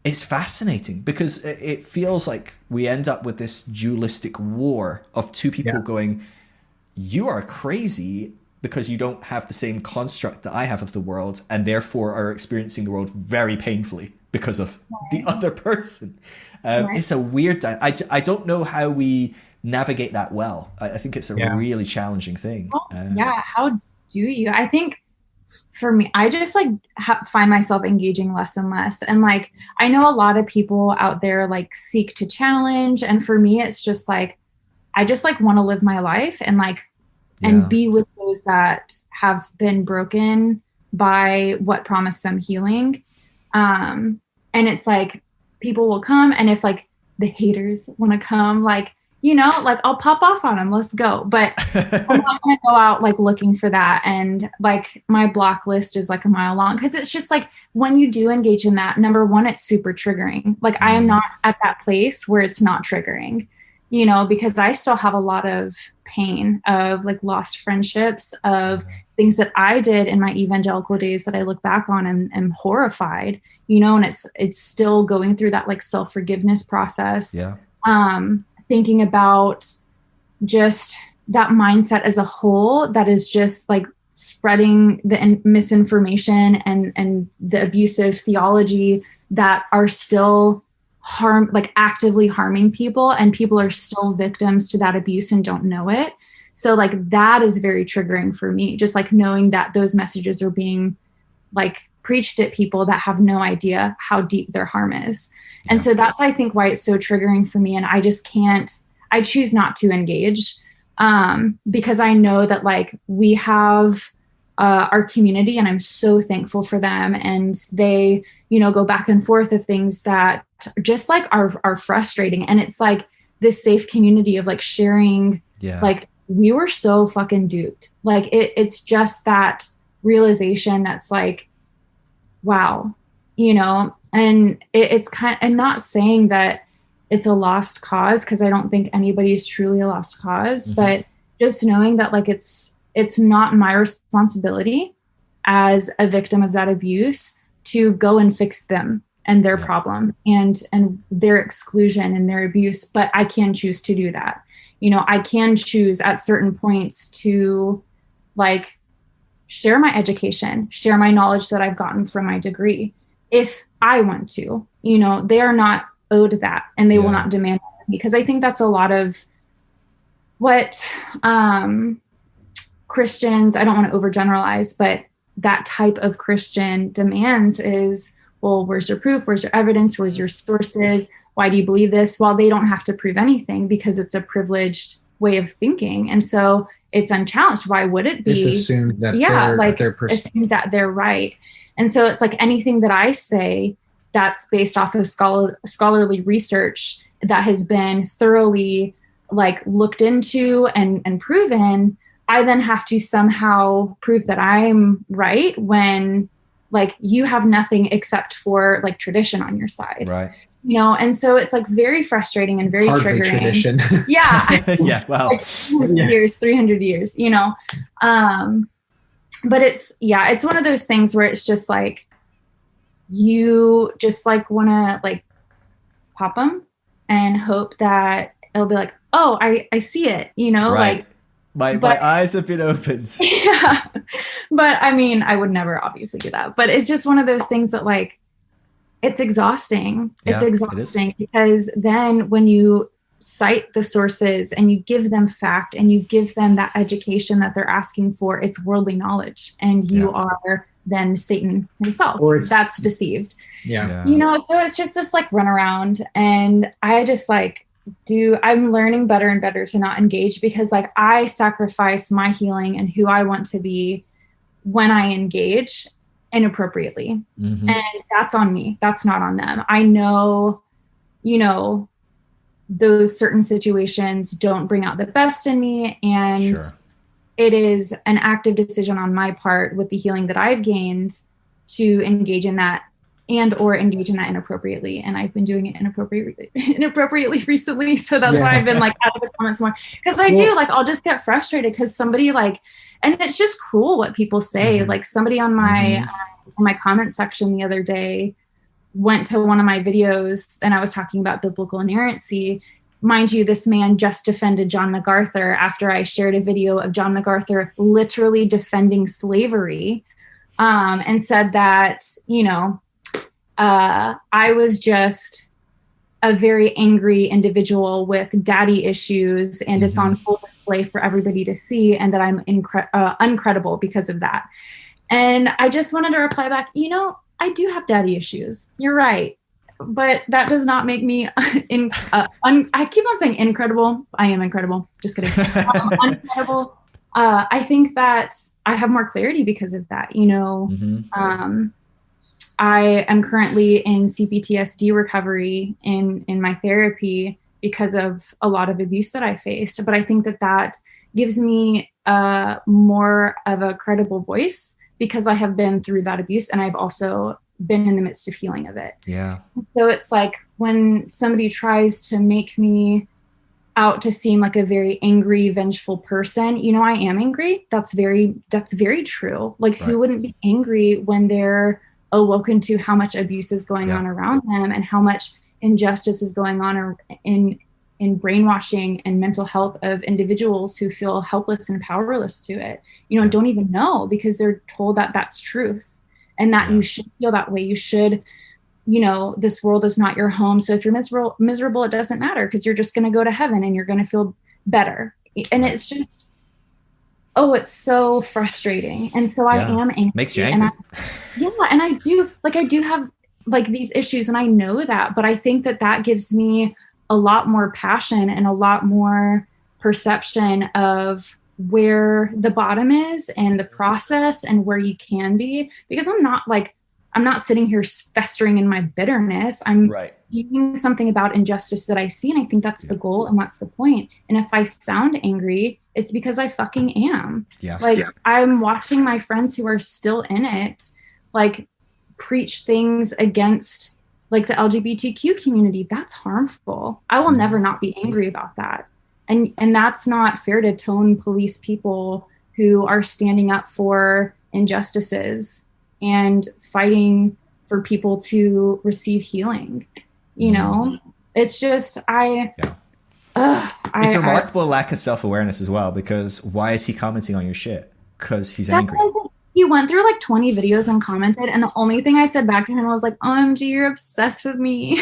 B: It's fascinating, because it feels like we end up with this dualistic war of two people going, you are crazy because you don't have the same construct that I have of the world, and therefore are experiencing the world very painfully because of the other person. It's a weird, I don't know how we navigate that well. I think it's a really challenging thing.
A: How do you? I think for me, I just like find myself engaging less and less. And like, I know a lot of people out there like seek to challenge. And for me, it's just like, I just like want to live my life and like, and be with those that have been broken by what promised them healing. And it's like, people will come, and if like the haters want to come, like, you know, like I'll pop off on them, let's go. But I'm not going to go out like looking for that. And like my block list is like a mile long, because it's just like, when you do engage in that, number one, it's super triggering. Like I am not at that place where it's not triggering, you know, because I still have a lot of pain of like lost friendships, of things that I did in my evangelical days that I look back on and am horrified, you know, and it's still going through that like self-forgiveness process. Thinking about just that mindset as a whole, that is just like spreading the misinformation and the abusive theology that are still actively harming people, and people are still victims to that abuse and don't know it. So like that is very triggering for me, just like knowing that those messages are being like preached at people that have no idea how deep their harm is. And so that's, I think, why it's so triggering for me. And I just I choose not to engage, because I know that like we have our community, and I'm so thankful for them. And they, you know, go back and forth of things that just like are frustrating. And it's like this safe community of like sharing, like we were so fucking duped. Like it's just that realization that's like, wow, you know. And it's kind of, and not saying that it's a lost cause, because I don't think anybody is truly a lost cause, but just knowing that like it's not my responsibility as a victim of that abuse to go and fix them and their problem and their exclusion and their abuse, but I can choose to do that. You know, I can choose at certain points to like share my education, share my knowledge that I've gotten from my degree. If I want to, you know, they are not owed that, and they will not demand that, because I think that's a lot of what Christians, I don't want to overgeneralize, but that type of Christian demands is, well, where's your proof? Where's your evidence? Where's your sources? Why do you believe this? Well, they don't have to prove anything, because it's a privileged way of thinking. And so it's unchallenged. Why would it be?
C: It's assumed that
A: assumed that they're right. And so it's like anything that I say that's based off of scholarly research that has been thoroughly like looked into and proven, I then have to somehow prove that I'm right, when like you have nothing except for like tradition on your side.
B: Right.
A: You know, and so it's like very frustrating and very
C: hardly
A: triggering.
C: Tradition.
A: Yeah.
B: Wow.
A: Like 200 years, 300 years, you know. But it's one of those things where it's just like, you just like want to like pop them and hope that it'll be like, oh, I see it, you know,
B: right. Like my eyes have been opened.
A: Yeah. But I mean, I would never obviously do that, but it's just one of those things that like, it's exhausting. It's exhausting because then when you cite the sources and you give them fact and you give them that education that they're asking for, it's worldly knowledge, and you are than Satan himself.
C: Or
A: that's deceived.
C: Yeah.
A: You know, so it's just this like runaround. And I just like I'm learning better and better to not engage, because like I sacrifice my healing and who I want to be when I engage inappropriately.
B: Mm-hmm.
A: And that's on me. That's not on them. I know, you know, those certain situations don't bring out the best in me. And it is an active decision on my part with the healing that I've gained to engage in that or engage in that inappropriately. And I've been doing it inappropriately recently. So that's why I've been like out of the comments more. Because I do, like, I'll just get frustrated because somebody like, and it's just cruel what people say. Like somebody on my comment section the other day went to one of my videos and I was talking about biblical inerrancy. Mind you, this man just defended John MacArthur after I shared a video of John MacArthur literally defending slavery, and said that, you know, I was just a very angry individual with daddy issues, and it's on full display for everybody to see, and that I'm uncredible because of that. And I just wanted to reply back, you know, I do have daddy issues. You're right. But that does not make me I keep on saying incredible. I am incredible. Just kidding. Uncredible. I think that I have more clarity because of that. You know, I am currently in CPTSD recovery in my therapy because of a lot of abuse that I faced. But I think that gives me more of a credible voice because I have been through that abuse, and I've also been in the midst of healing of it.
B: Yeah.
A: So it's like when somebody tries to make me out to seem like a very angry, vengeful person, you know, I am angry. That's very true. Like who wouldn't be angry when they're awoken to how much abuse is going on around them and how much injustice is going on in brainwashing and mental health of individuals who feel helpless and powerless to it, you know, don't even know because they're told that that's truth. And that you should feel that way. You should, you know, this world is not your home. So if you're miserable, it doesn't matter because you're just going to go to heaven and you're going to feel better. And it's just, it's so frustrating. And so I am angry.
B: Makes you angry.
A: And I do have like these issues, and I know that, but I think that gives me a lot more passion and a lot more perception of where the bottom is and the process and where you can be, because I'm not sitting here festering in my bitterness. I'm doing something about injustice that I see. And I think that's the goal and that's the point. And if I sound angry, it's because I fucking am. I'm watching my friends who are still in it, like preach things against like the LGBTQ community. That's harmful. I will never not be angry about that. And that's not fair to tone police people who are standing up for injustices and fighting for people to receive healing. You know, it's just, it's
B: a remarkable lack of self-awareness as well, because why is he commenting on your shit? Because he's angry.
A: He went through like 20 videos and commented, and the only thing I said back to him was like, OMG, you're obsessed with me.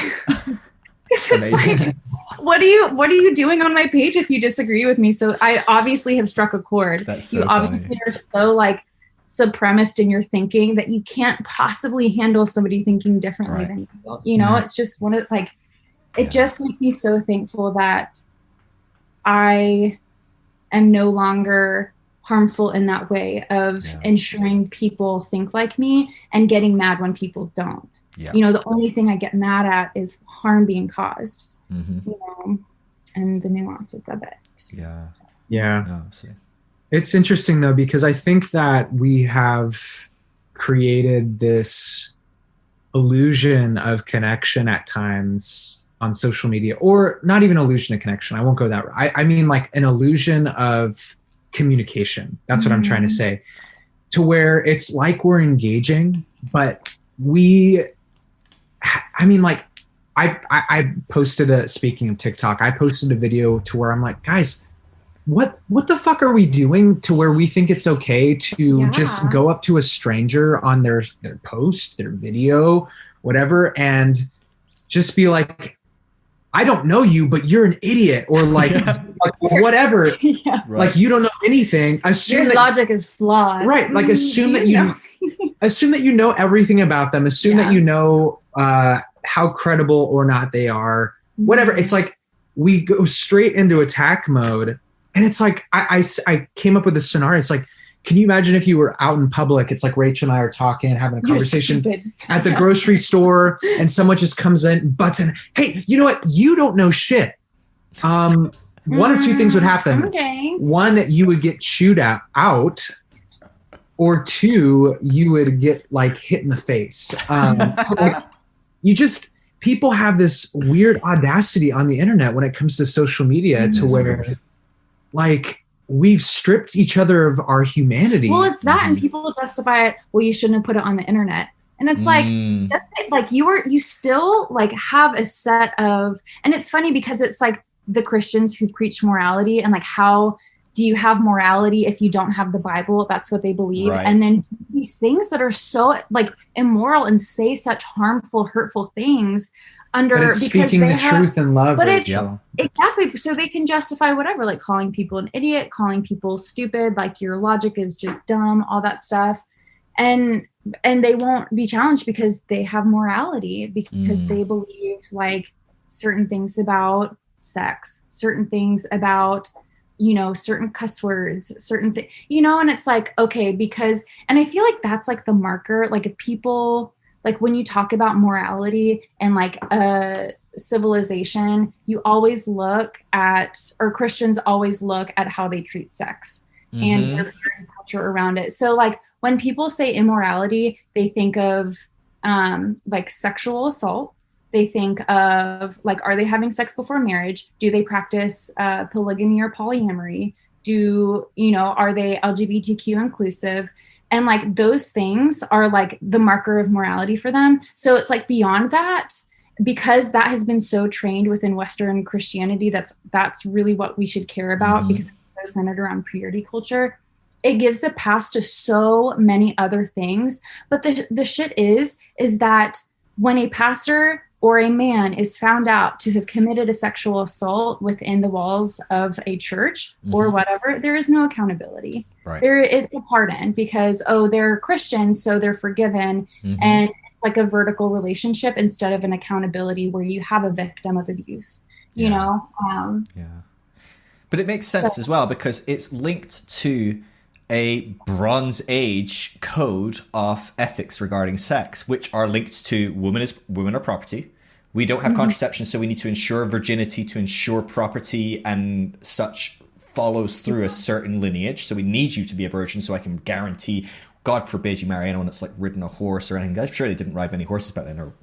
B: Amazing.
A: Like, what are you doing on my page if you disagree with me? So I obviously have struck a chord.
B: That's so
A: you obviously are so like supremacist in your thinking that you can't possibly handle somebody thinking differently than you. You know, it's just one of like, it just makes me so thankful that I am no longer harmful in that way of ensuring people think like me and getting mad when people don't. You know, the only thing I get mad at is harm being caused, you know, and the nuances of it.
B: No,
C: it's interesting though, because I think that we have created this illusion of connection at times on social media, or not even illusion of connection. I won't go that route. I mean like an illusion of communication. That's what I'm trying to say, to where it's like we're engaging, but I posted speaking of TikTok, I posted a video to where I'm like, guys, what the fuck are we doing to where we think it's okay to just go up to a stranger on their post, their video, whatever, and just be like, I don't know you, but you're an idiot, or like, like whatever. Like you don't know anything. Assume
A: your logic is flawed.
C: Right. Like assume that assume that you know everything about them. Assume that you know how credible or not they are. Whatever. It's like we go straight into attack mode, and it's like I came up with this scenario. It's like, can you imagine if you were out in public? It's like Rachel and I are talking, having a conversation at the grocery store, and someone just comes in, butts in. Hey, you know what? You don't know shit. One of two things would happen. Okay. One, you would get chewed out, or two, you would get like hit in the face. Like, people have this weird audacity on the internet when it comes to social media to where like we've stripped each other of our humanity.
A: Well, it's that, and people justify it. Well, you shouldn't have put it on the internet. And it's like, just like you still like have a set of, and it's funny because it's like the Christians who preach morality, and like, how do you have morality if you don't have the Bible? That's what they believe. Right. And then these things that are so like immoral and say such harmful, hurtful things because
C: speaking the truth in love.
A: But it's exactly, so they can justify whatever, like calling people an idiot, calling people stupid, like your logic is just dumb, all that stuff. And they won't be challenged because they have morality, because they believe like certain things about sex, certain things about, certain cuss words, certain things, and it's like, okay, because, and I feel like that's like the marker, like if people, like when you talk about morality and like a civilization, you always look at, or Christians always look at how they treat sex and their purity culture around it. So like when people say immorality, they think of like sexual assault. They think of like, are they having sex before marriage? Do they practice polygamy or polyamory? Are they LGBTQ inclusive? And like those things are like the marker of morality for them. So it's like beyond that, because that has been so trained within Western Christianity, that's really what we should care about, because it's so centered around purity culture. It gives a pass to so many other things. But the shit is that when a pastor or a man is found out to have committed a sexual assault within the walls of a church or whatever, there is no accountability. Right. It's a pardon because, they're Christians, so they're forgiven. And it's like a vertical relationship instead of an accountability where you have a victim of abuse, you know?
B: But it makes sense as well, because it's linked to a Bronze Age code of ethics regarding sex, which are linked to women are property. We don't have contraception, so we need to ensure virginity to ensure property and such follows through a certain lineage. So we need you to be a virgin so I can guarantee, God forbid you marry anyone that's like ridden a horse or anything. I'm sure they didn't ride many horses back then, or,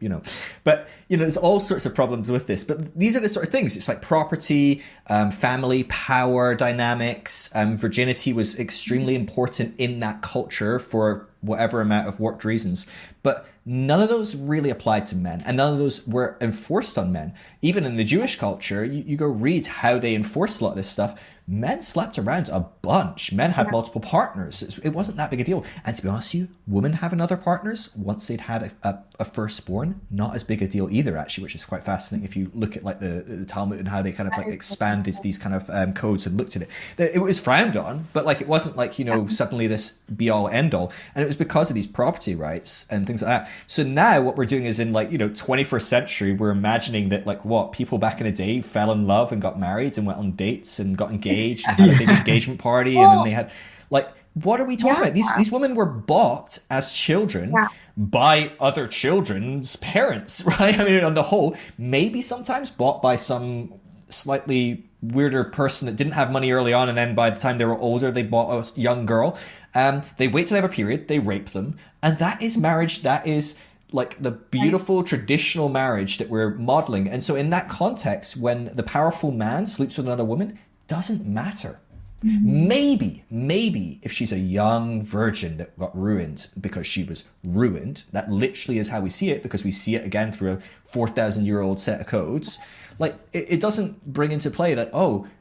B: but, there's all sorts of problems with this. But these are the sort of things. It's like property, family, power dynamics. Virginity was extremely important in that culture for whatever amount of warped reasons. But none of those really applied to men, and none of those were enforced on men. Even in the Jewish culture, you go read how they enforced a lot of this stuff. Men slept around a bunch. Men had multiple partners. It wasn't that big a deal. And to be honest with you, women having other partners once they'd had a firstborn, not as big a deal either, actually, which is quite fascinating if you look at like the Talmud and how they kind of like expanded these kind of codes and looked at it. It was frowned on, but like it wasn't like, suddenly this be all end all. And it was because of these property rights and things like that. So now what we're doing is in like, 21st century, we're imagining that like people back in the day fell in love and got married and went on dates and got engaged and had a big engagement party. And then they had like, what are we talking about? These women were bought as children by other children's parents, right? I mean, on the whole, maybe sometimes bought by some slightly weirder person that didn't have money early on, and then by the time they were older, they bought a young girl. They wait till they have a period, they rape them, and that is marriage. That is like the beautiful traditional marriage that we're modeling. And so in that context, when the powerful man sleeps with another woman, doesn't matter. Maybe if she's a young virgin that got ruined because she was ruined, that literally is how we see it, because we see it again through a 4,000-year-old set of codes. Like, it doesn't bring into play that,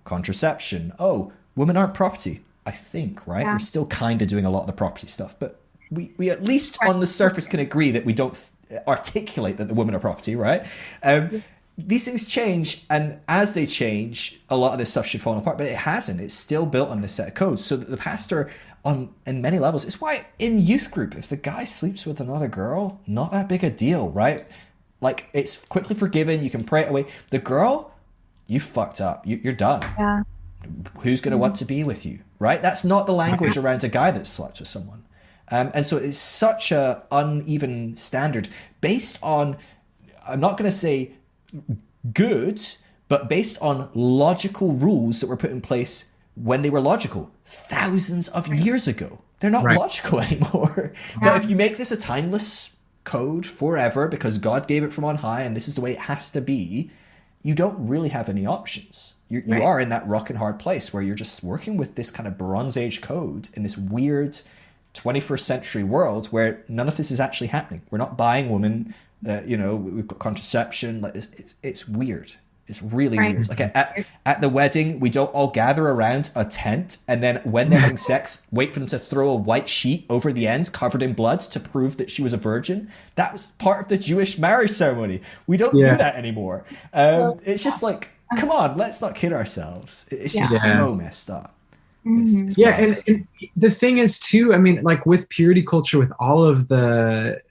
B: contraception, women aren't property, I think, right? We're still kind of doing a lot of the property stuff, but we at least on the surface can agree that we don't articulate that the women are property, right? These things change, and as they change, a lot of this stuff should fall apart, but it hasn't. It's still built on this set of codes. So that the pastor in many levels. It's why in youth group, if the guy sleeps with another girl, not that big a deal, right? Like, it's quickly forgiven. You can pray it away. The girl, you fucked up. You're done.
A: Yeah.
B: Who's going to want to be with you, right? That's not the language around a guy that slept with someone. And so it's such a uneven standard based on, I'm not going to say good, but based on logical rules that were put in place when they were logical thousands of years ago. They're not logical anymore. Yeah. But if you make this a timeless code forever because God gave it from on high and this is the way it has to be, you don't really have any options. You are in that rock and hard place where you're just working with this kind of Bronze Age code in this weird 21st century world where none of this is actually happening. We're not buying women, we've got contraception. Like it's weird. It's really weird. Like at the wedding, we don't all gather around a tent and then when they're having sex, wait for them to throw a white sheet over the end covered in blood to prove that she was a virgin. That was part of the Jewish marriage ceremony. We don't do that anymore. It's just like, come on, let's not kid ourselves. It's just so messed up. It's
C: and the thing is too, I mean, like with purity culture, with all of the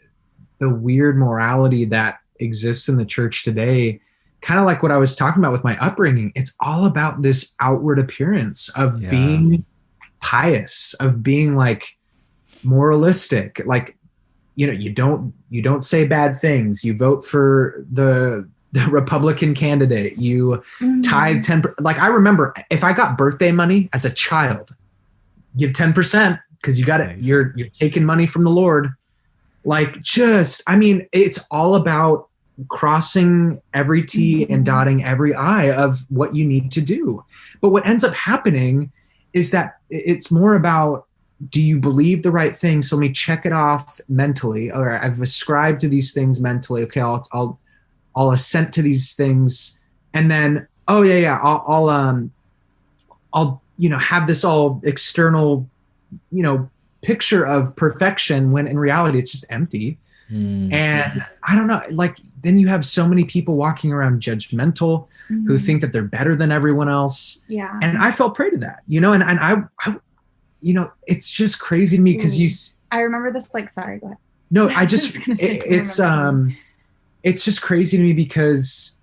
C: weird morality that exists in the church today, kind of like what I was talking about with my upbringing, it's all about this outward appearance of being pious, of being like moralistic. Like, you don't say bad things. You vote for the Republican candidate. You tithe 10%. Like I remember if I got birthday money as a child, give 10% because you got it. You're taking money from the Lord. Like it's all about crossing every T and dotting every I of what you need to do. But what ends up happening is that it's more about, do you believe the right thing? So let me check it off mentally, or I've ascribed to these things mentally. Okay, I'll assent to these things, and then I'll have this all external, picture of perfection when in reality it's just empty. And I don't know, like then you have so many people walking around judgmental who think that they're better than everyone else. Yeah. And I fell prey to that, and I it's just crazy to me because
A: I remember this, like, sorry, go ahead.
C: No, I just, it's just crazy to me because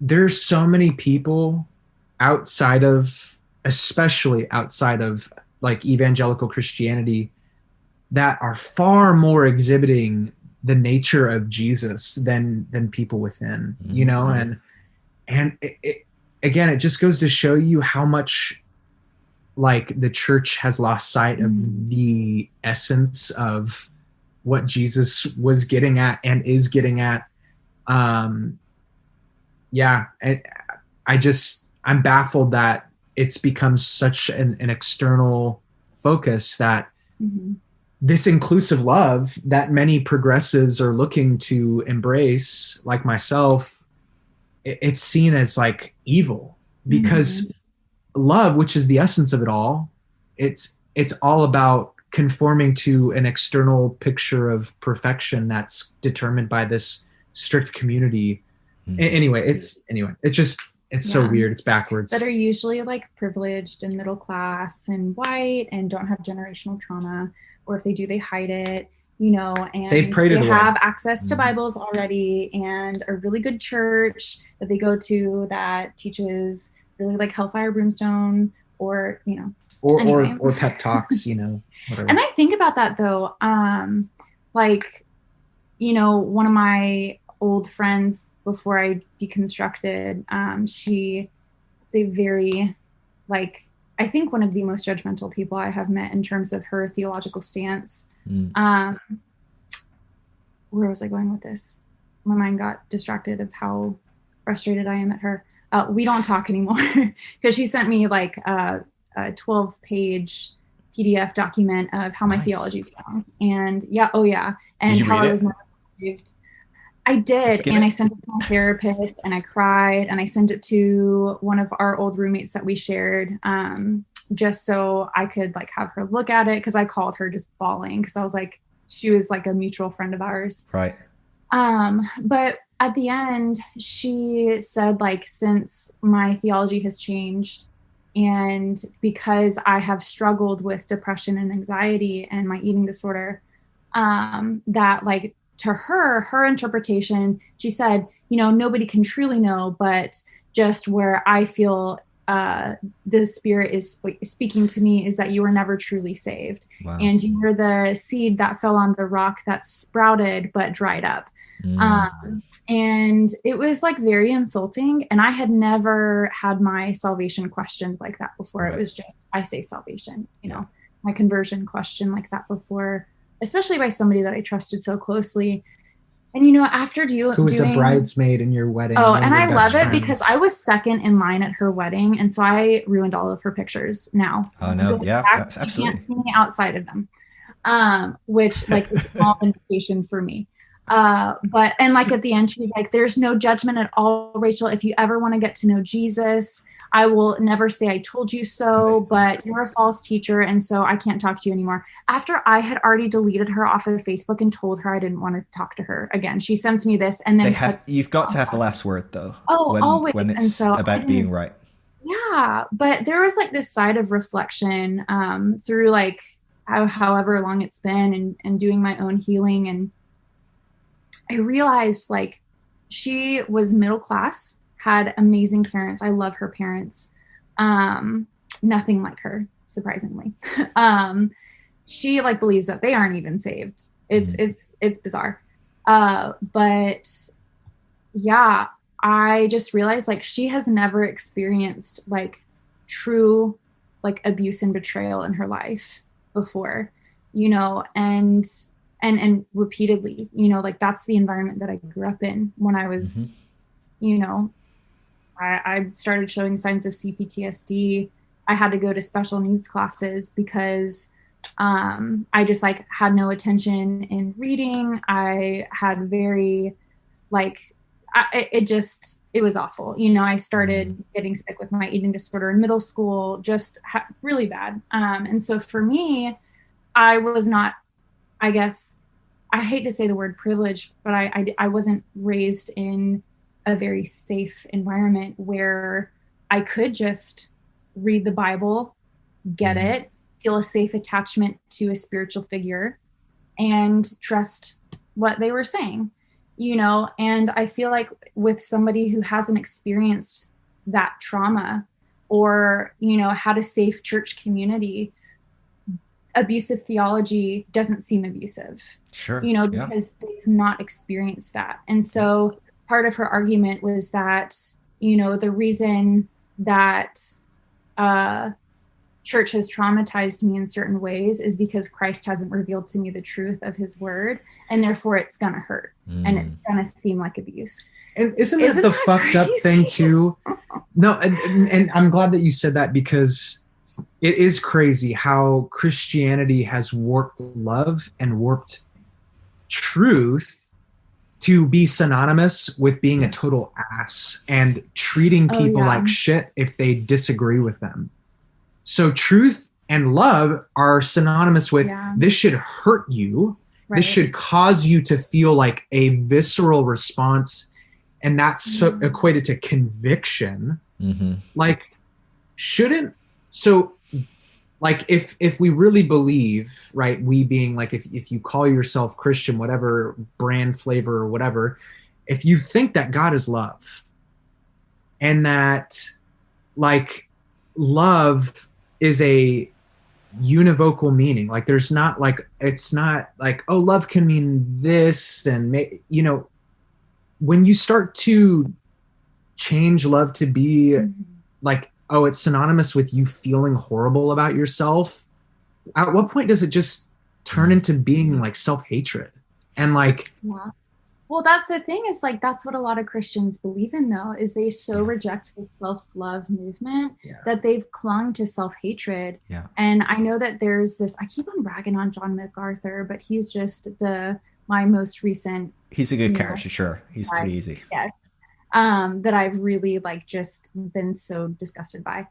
C: there's so many people especially outside of like evangelical Christianity, that are far more exhibiting the nature of Jesus than people within, and it just goes to show you how much like the church has lost sight of the essence of what Jesus was getting at and is getting at. I'm baffled that it's become such an external focus that this inclusive love that many progressives are looking to embrace, like myself, it's seen as like evil because love, which is the essence of it all, it's all about conforming to an external picture of perfection that's determined by this strict community. It's so weird. It's backwards.
A: That are usually like privileged and middle class and white and don't have generational trauma. Or if they do, they hide it, and they have access to Bibles already and a really good church that they go to that teaches really like hellfire brimstone or
C: pep talks, whatever.
A: And I think about that though. One of my old friends before I deconstructed, she was a very I think one of the most judgmental people I have met in terms of her theological stance. Where was I going with this? My mind got distracted of how frustrated I am at her. We don't talk anymore because she sent me like a 12-page PDF document of how my theology is wrong. And and how I was never saved. I did, and I sent it to my therapist, and I cried, and I sent it to one of our old roommates that we shared, just so I could like have her look at it, because I called her just bawling, because I was like, she was like a mutual friend of ours.
B: Right.
A: But at the end, she said, like, since my theology has changed, And because I have struggled with depression and anxiety and my eating disorder, that like to her interpretation, she said, you know, nobody can truly know, but just where I feel the Spirit is speaking to me is that you were never truly saved.
B: Wow.
A: And you were the seed that fell on the rock that sprouted but dried up. And it was like very insulting. And I had never had my salvation questioned like that before. Right. It was just, I say salvation, you know, my conversion question like that before, especially by somebody that I trusted so closely. And, you know, after
C: who was a bridesmaid in your wedding.
A: Oh, and I love it because I was second in line at her wedding. And so I ruined all of her pictures now.
B: Oh, no. Yeah, that's absolutely.
A: You can't see me outside of them, which like is a small indication for me. But, and like at the end, she's like, there's no judgment at all, Rachel. If you ever want to get to know Jesus, I will never say I told you so, but you're a false teacher. And so I can't talk to you anymore. After I had already deleted her off of Facebook and told her I didn't want to talk to her again, she sends me this and then
B: you've got to have the last word though.
A: Oh, always.
B: When it's about being right.
A: Yeah. But there was like this side of reflection, through like however long it's been and doing my own healing. And I realized like she was middle class, had amazing parents. I love her parents. Nothing like her, surprisingly. She like believes that they aren't even saved. It's bizarre. But yeah, I just realized like she has never experienced like true like abuse and betrayal in her life before, you know, and repeatedly, you know, like that's the environment that I grew up in when I was, you know, I started showing signs of CPTSD. I had to go to special needs classes because I just like had no attention in reading. I had very like, it was awful. You know, I started getting sick with my eating disorder in middle school, just really bad. And so for me, I was not, I guess, I hate to say the word privileged, but I wasn't raised in a very safe environment where I could just read the Bible, get it, feel a safe attachment to a spiritual figure, and trust what they were saying, you know. And I feel like with somebody who hasn't experienced that trauma or, you know, had a safe church community, abusive theology doesn't seem abusive.
B: Sure.
A: You know, because they've not experienced that. And so part of her argument was that, you know, the reason that church has traumatized me in certain ways is because Christ hasn't revealed to me the truth of his word, and therefore it's going to hurt and it's going to seem like abuse.
C: And isn't that the fucked up thing too? No, and I'm glad that you said that, because it is crazy how Christianity has warped love and warped truth to be synonymous with being a total ass and treating people like shit if they disagree with them. So truth and love are synonymous with this should hurt you. Right. This should cause you to feel like a visceral response. And that's equated to conviction. Like, like if we really believe, right, we being like, if you call yourself Christian, whatever brand, flavor, or whatever, if you think that God is love and that like love is a univocal meaning, like there's not like, it's not like, oh, love can mean this. And, you know, when you start to change love to be like, oh, it's synonymous with you feeling horrible about yourself, at what point does it just turn into being like self-hatred? And like,
A: well, that's the thing, is like, that's what a lot of Christians believe in though, is they so reject the self-love movement that they've clung to self-hatred. And I know that there's this, I keep on bragging on John MacArthur, but he's just my most recent.
B: He's a good character, sure. He's pretty easy.
A: Yes. That I've really like just been so disgusted by.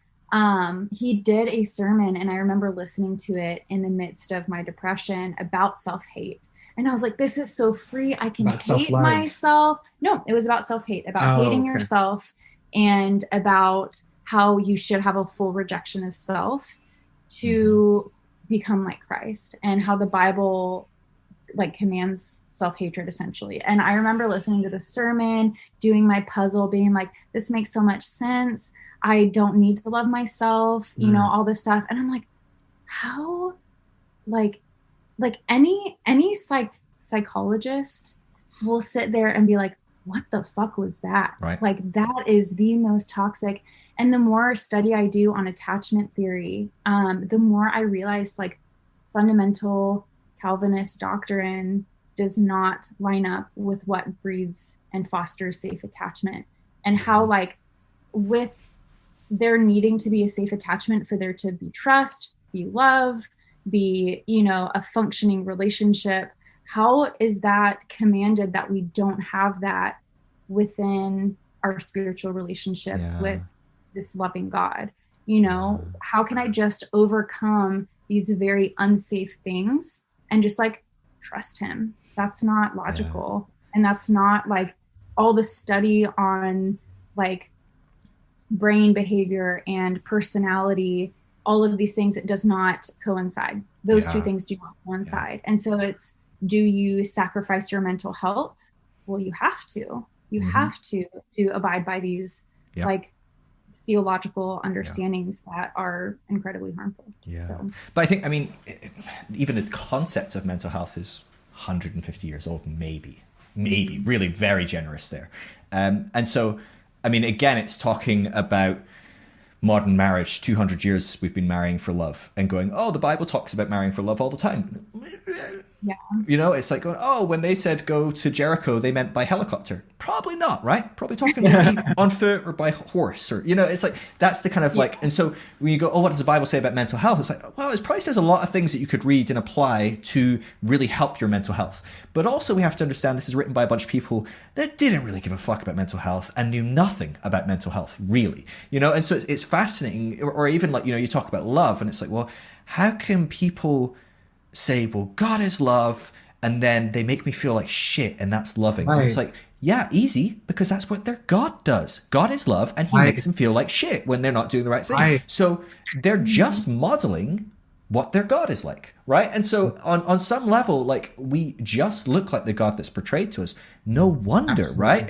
A: He did a sermon, and I remember listening to it in the midst of my depression about self-hate. And I was like, this is so free. I can hate myself. No, it was about self-hate, about hating yourself, and about how you should have a full rejection of self to become like Christ, and how the Bible like commands self-hatred essentially. And I remember listening to the sermon, doing my puzzle, being like, this makes so much sense. I don't need to love myself, you know, all this stuff. And I'm like, how, like any psychologist will sit there and be like, what the fuck was that?
B: Right.
A: Like, that is the most toxic. And the more study I do on attachment theory, the more I realize like fundamental Calvinist doctrine does not line up with what breeds and fosters safe attachment, and how like with there needing to be a safe attachment for there to be trust, be love, be, you know, a functioning relationship. How is that commanded that we don't have that within our spiritual relationship with this loving God? You know, how can I just overcome these very unsafe things and just like trust him? That's not logical. And that's not like all the study on like brain behavior and personality, all of these things, it does not coincide. Those two things do not coincide. And so it's, do you sacrifice your mental health? Well, you have to. You have to abide by these like theological understandings that are incredibly harmful. So.
B: But I think, I mean, even the concept of mental health is 150 years old, maybe, really very generous there. And so, I mean, again, it's talking about modern marriage. 200 years we've been marrying for love, and going, oh, the Bible talks about marrying for love all the time.
A: Yeah.
B: You know, it's like going, oh, when they said go to Jericho, they meant by helicopter. Probably not, right? Probably talking maybe on foot or by horse, or, you know, it's like, that's the kind of like, and so when you go, oh, what does the Bible say about mental health? It's like, well, it probably says a lot of things that you could read and apply to really help your mental health. But also we have to understand this is written by a bunch of people that didn't really give a fuck about mental health and knew nothing about mental health, really, you know? And so it's fascinating, or even like, you know, you talk about love and it's like, well, how can people say, well, God is love, and then they make me feel like shit, and that's loving? Right. And it's like, yeah, easy, because that's what their God does. God is love, and he makes them feel like shit when they're not doing the right thing. Right. So they're just modeling what their God is like, right? And so on some level, like, we just look like the God that's portrayed to us. No wonder, right?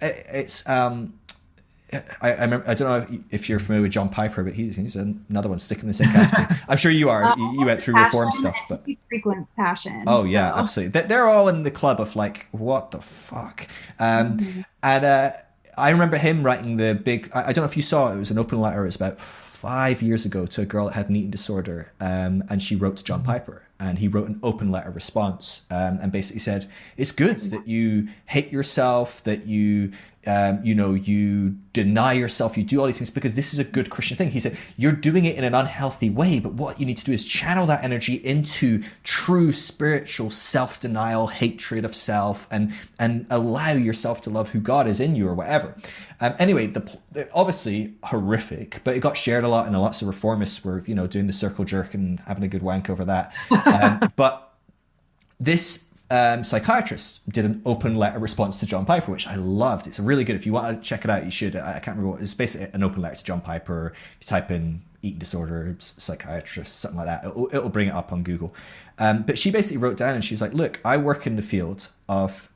B: It's I remember, I don't know if you're familiar with John Piper, but he's another one sticking in the same category. I'm sure you are. You went through Reformed stuff, but
A: he frequents passion.
B: Oh yeah, absolutely. They're all in the club of like, what the fuck? And I remember him writing the big. I don't know if you saw it. It was an open letter. It was about 5 years ago to a girl that had an eating disorder, and she wrote to John Piper, and he wrote an open letter response, and basically said, it's good that you hate yourself, that you you deny yourself, you do all these things because this is a good Christian thing. He said, you're doing it in an unhealthy way, but what you need to do is channel that energy into true spiritual self-denial, hatred of self, and allow yourself to love who God is in you, or whatever. Anyway, obviously horrific, but it got shared a lot, and lots of reformists were, doing the circle jerk and having a good wank over that. But this psychiatrist did an open letter response to John Piper, which I loved. It's really good. If you want to check it out, you should. I can't remember what. It's basically an open letter to John Piper. If you type in eating disorder psychiatrist, something like that, it'll bring it up on Google. But she basically wrote down, and she's like, look, I work in the field of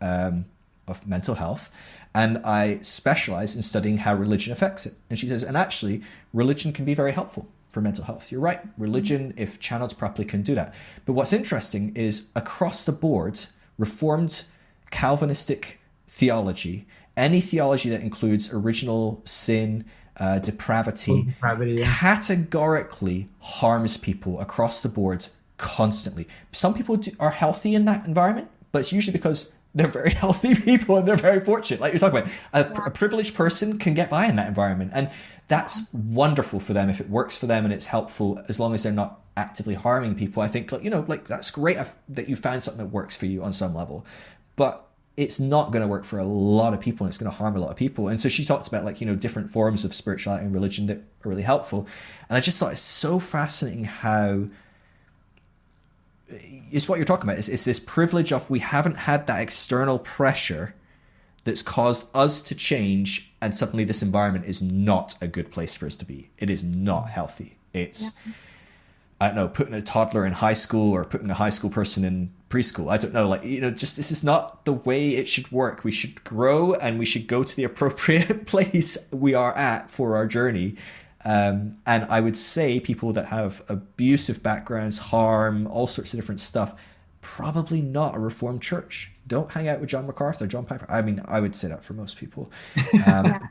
B: mental health, and I specialize in studying how religion affects it. And she says, and actually, religion can be very helpful for mental health. You're right. Religion, if channeled properly, can do that. But what's interesting is across the board, Reformed Calvinistic theology, any theology that includes original sin, depravity, categorically harms people across the board constantly. Some people are healthy in that environment, but it's usually because they're very healthy people and they're very fortunate. Like you're talking about, a privileged person can get by in that environment. And that's wonderful for them if it works for them and it's helpful, as long as they're not actively harming people. I think, that's great that you found something that works for you on some level, but it's not going to work for a lot of people, and it's going to harm a lot of people. And so she talks about different forms of spirituality and religion that are really helpful. And I just thought it's so fascinating how it's what you're talking about. It's this privilege of, we haven't had that external pressure that's caused us to change, and suddenly this environment is not a good place for us to be. It is not healthy. It's, I don't know, putting a toddler in high school or putting a high school person in preschool. I don't know, like, just this is not the way it should work. We should grow and we should go to the appropriate place we are at for our journey. And I would say people that have abusive backgrounds, harm, all sorts of different stuff, probably not a Reformed church. Don't hang out with John MacArthur, John Piper. I mean, I would say that for most people.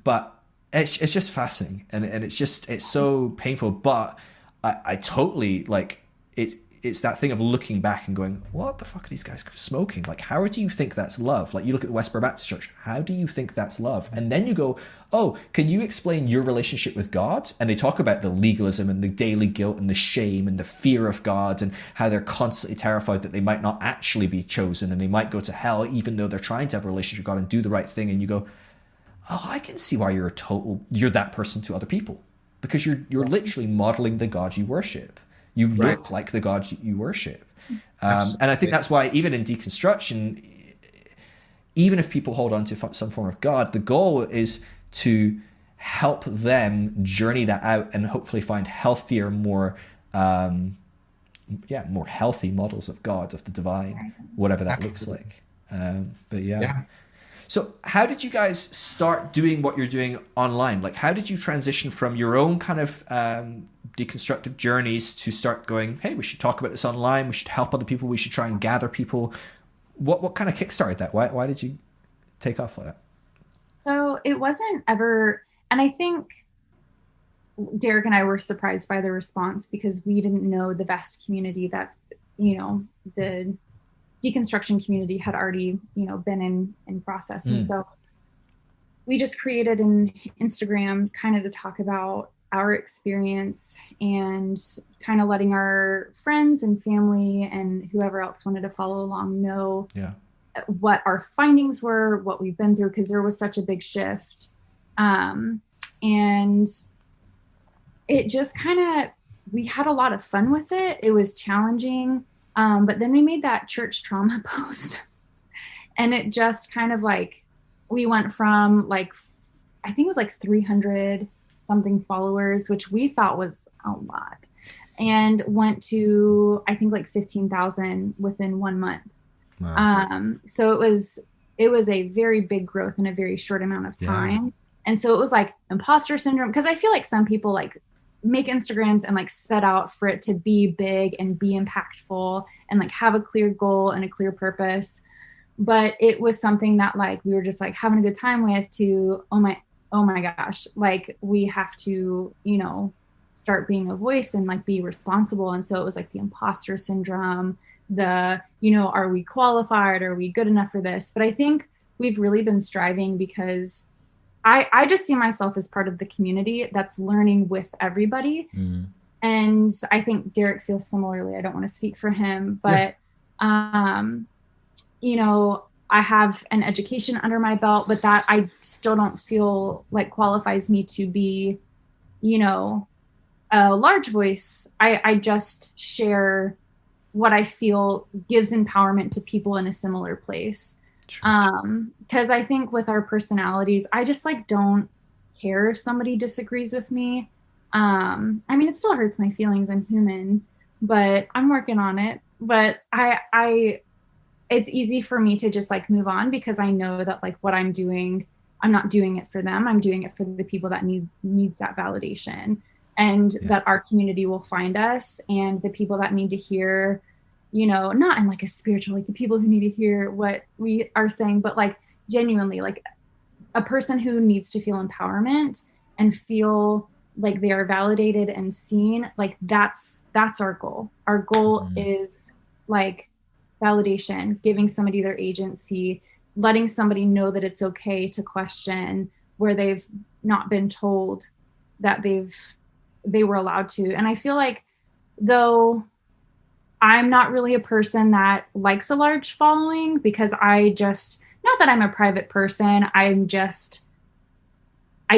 B: But it's just fascinating. And it's so painful. But I totally, like, it's that thing of looking back and going, what the fuck are these guys smoking? Like, how do you think that's love? Like, you look at the Westboro Baptist Church, how do you think that's love? And then you go, oh, can you explain your relationship with God? And they talk about the legalism and the daily guilt and the shame and the fear of God and how they're constantly terrified that they might not actually be chosen and they might go to hell even though they're trying to have a relationship with God and do the right thing. And you go, oh, I can see why you're that person to other people, because you're literally modeling the God you worship. You look like the God you worship. And I think that's why even in deconstruction, even if people hold on to some form of God, the goal is to help them journey that out and hopefully find healthier, more healthy models of God, of the divine, whatever that looks like. So how did you guys start doing what you're doing online? Like, how did you transition from your own kind of deconstructive journeys to start going, hey, we should talk about this online, we should help other people, we should try and gather people? What kind of kickstarted that? Why did you take off like that?
A: So it wasn't ever, and I think Derek and I were surprised by the response because we didn't know the vast community that, the deconstruction community had already, been in process. And so we just created an Instagram kind of to talk about our experience and kind of letting our friends and family and whoever else wanted to follow along know what our findings were, what we've been through, because there was such a big shift. And it just kind of, we had a lot of fun with it. It was challenging. But then we made that church trauma post and it just kind of like, we went from like, I think it was like 300 something followers, which we thought was a lot, and went to, I think, like 15,000 within 1 month. Wow. So it was a very big growth in a very short amount of time. Yeah. And so it was like imposter syndrome, because I feel like some people like make Instagrams and like set out for it to be big and be impactful and like have a clear goal and a clear purpose. But it was something that like we were just like having a good time with, to oh my gosh, like we have to, start being a voice and like be responsible. And so it was like the imposter syndrome, the, are we qualified? Are we good enough for this? But I think we've really been striving, because I just see myself as part of the community that's learning with everybody. Mm. And I think Derek feels similarly. I don't want to speak for him, but, I have an education under my belt, but that I still don't feel like qualifies me to be, a large voice. I just share what I feel gives empowerment to people in a similar place. Because I think with our personalities, I just like don't care if somebody disagrees with me. I mean, it still hurts my feelings. I'm human, but I'm working on it. But it's easy for me to just like move on, because I know that like what I'm doing, I'm not doing it for them. I'm doing it for the people that needs that validation, and that our community will find us, and the people that need to hear, not in like a spiritual, like the people who need to hear what we are saying, but like genuinely like a person who needs to feel empowerment and feel like they are validated and seen. Like that's our goal. Our goal is like validation, giving somebody their agency, letting somebody know that it's okay to question where they've not been told that they were allowed to. And I feel like, though I'm not really a person that likes a large following, because I just, not that I'm a private person, I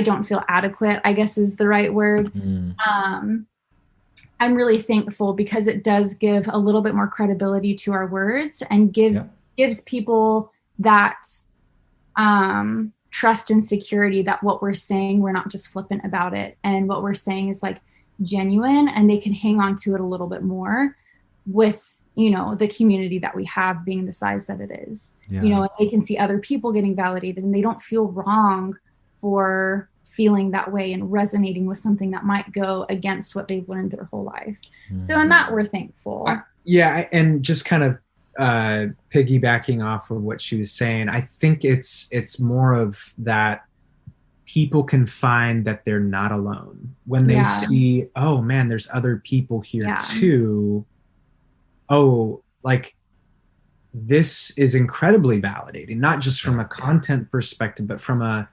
A: don't feel adequate, I guess is the right word. I'm really thankful, because it does give a little bit more credibility to our words, and gives people that trust and security that what we're saying, we're not just flippant about it, and what we're saying is like genuine, and they can hang on to it a little bit more with, you know, the community that we have being the size that it is.
B: Yeah.
A: You know, and they can see other people getting validated, and they don't feel wrong for feeling that way and resonating with something that might go against what they've learned their whole life. So in that, we're thankful.
C: And just kind of piggybacking off of what she was saying, I think it's more of that people can find that they're not alone when they see, oh man, there's other people here too. Oh, like this is incredibly validating, not just from a content perspective, but from a,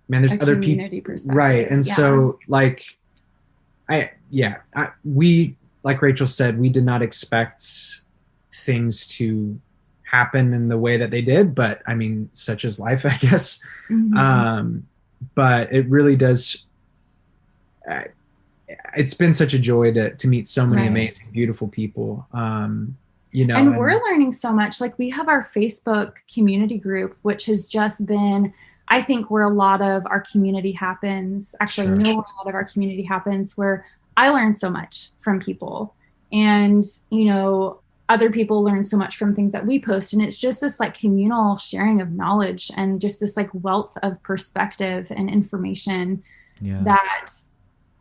C: man, there's other people, right? And so like, we, like Rachel said, we did not expect things to happen in the way that they did, but I mean, such is life, I guess. But it really does. It's been such a joy to meet so many amazing, beautiful people. You know,
A: and we're learning so much. Like we have our Facebook community group, which has just been, I think, where a lot of our community happens. Actually, I know where a lot of our community happens, where I learn so much from people, and, you know, other people learn so much from things that we post. And it's just this like communal sharing of knowledge and just this like wealth of perspective and information that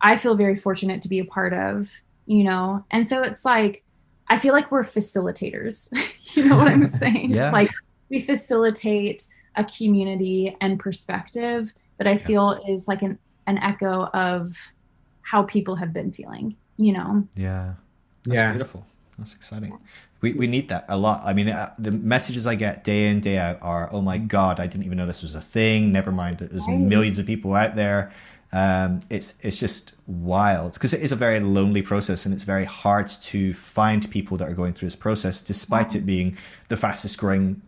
A: I feel very fortunate to be a part of, you know? And so it's like, I feel like we're facilitators, you know what I'm saying? Like we facilitate a community and perspective that I feel is like an echo of how people have been feeling, you know?
B: That's beautiful. That's exciting. We need that a lot. I mean, the messages I get day in, day out are, oh my God, I didn't even know this was a thing. Never mind that there's millions of people out there. It's just wild because it is a very lonely process, and it's very hard to find people that are going through this process, despite it being the fastest growing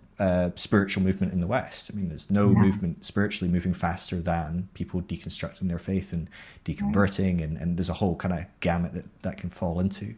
B: spiritual movement in the West. I mean, there's no movement spiritually moving faster than people deconstructing their faith and deconverting, and there's a whole kind of gamut that can fall into.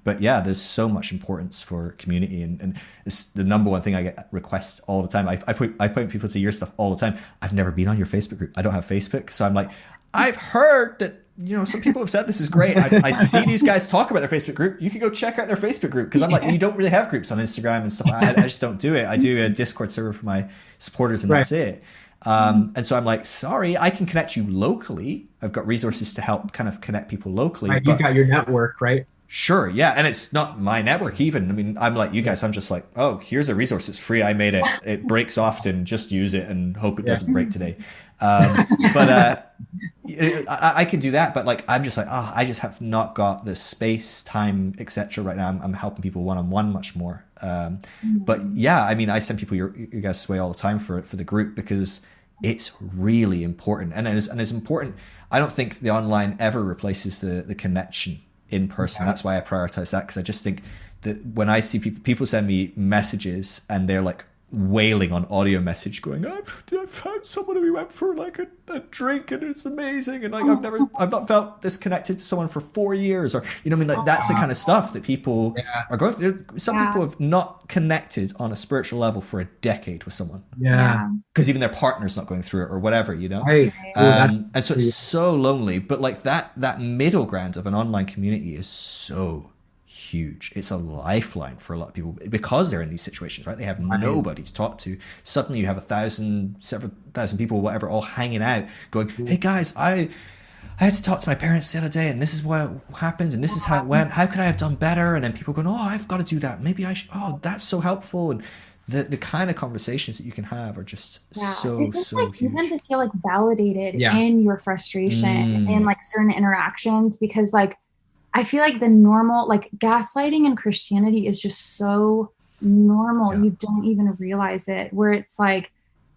B: But there's so much importance for community, and it's the number one thing I get requests all the time. I point people to your stuff all the time. I've never been on your Facebook group. I don't have Facebook, so I'm like, I've heard that, you know, some people have said this is great. I see these guys talk about their Facebook group. You can go check out their Facebook group, because I'm like, you don't really have groups on Instagram and stuff. I just don't do it. I do a Discord server for my supporters, and that's it. And so I'm like, sorry, I can connect you locally. I've got resources to help kind of connect people locally.
C: Right, you got your network, right?
B: Sure, yeah, and it's not my network even. I mean, I'm like you guys. I'm just like, oh, here's a resource. It's free. I made it. It breaks often. Just use it and hope it doesn't break today. But I can do that. But like, I'm just like, I just have not got the space, time, etc. right now. I'm helping people one-on-one much more. But yeah, I mean, I send people your guys' way all the time for the group, because it's really important, and it's important. I don't think the online ever replaces the connection in person. That's why I prioritize that, because I just think that when I see people send me messages and they're like wailing on audio message going, I've found someone who we went for like a drink and it's amazing, and like I've not felt this connected to someone for 4 years, or you know what I mean, like that's the kind of stuff that people are going through. Some people have not connected on a spiritual level for a decade with someone, because even their partner's not going through it or whatever, you know. And so it's so lonely. But like that middle ground of an online community is so huge. It's a lifeline for a lot of people, because they're in these situations, right? They have nobody to talk to. Suddenly you have several thousand people, whatever, all hanging out going, hey guys, I had to talk to my parents the other day, and this is what happened, and this is how it went. How could I have done better? And then people going, oh, I've got to do that. Maybe I should. Oh, that's so helpful. And the kind of conversations that you can have are just so like huge.
A: You tend to feel like validated in your frustration and like certain interactions, because like I feel like the normal, like gaslighting in Christianity is just so normal. You don't even realize it, where it's like,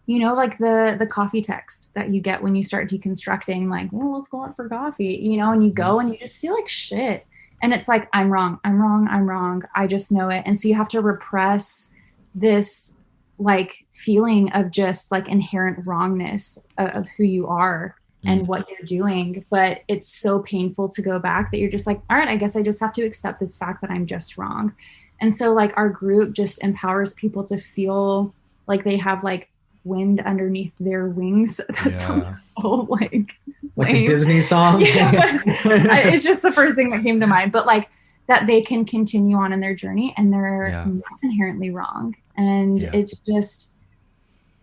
A: you know, like the coffee text that you get when you start deconstructing, like, well, let's go out for coffee, you know, and you go and you just feel like shit. And it's like, I'm wrong. I just know it. And so you have to repress this like feeling of just like inherent wrongness of who you are and what you're doing. But it's so painful to go back that you're just like, all right, I guess I just have to accept this fact that I'm just wrong. And so like our group just empowers people to feel like they have like wind underneath their wings. That sounds so like
C: a Disney song.
A: Yeah. It's just the first thing that came to mind, but like that they can continue on in their journey and they're not inherently wrong. And it's just,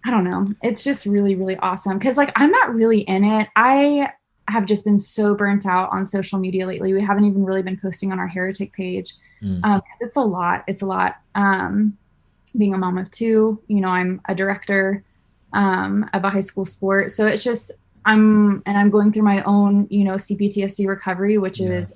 A: I don't know. It's just really, really awesome. Cause like, I'm not really in it. I have just been so burnt out on social media lately. We haven't even really been posting on our Heretic page. Cause it's a lot. It's a lot. Being a mom of two, you know, I'm a director, of a high school sport. So it's just, I'm going through my own, you know, CPTSD recovery, which is,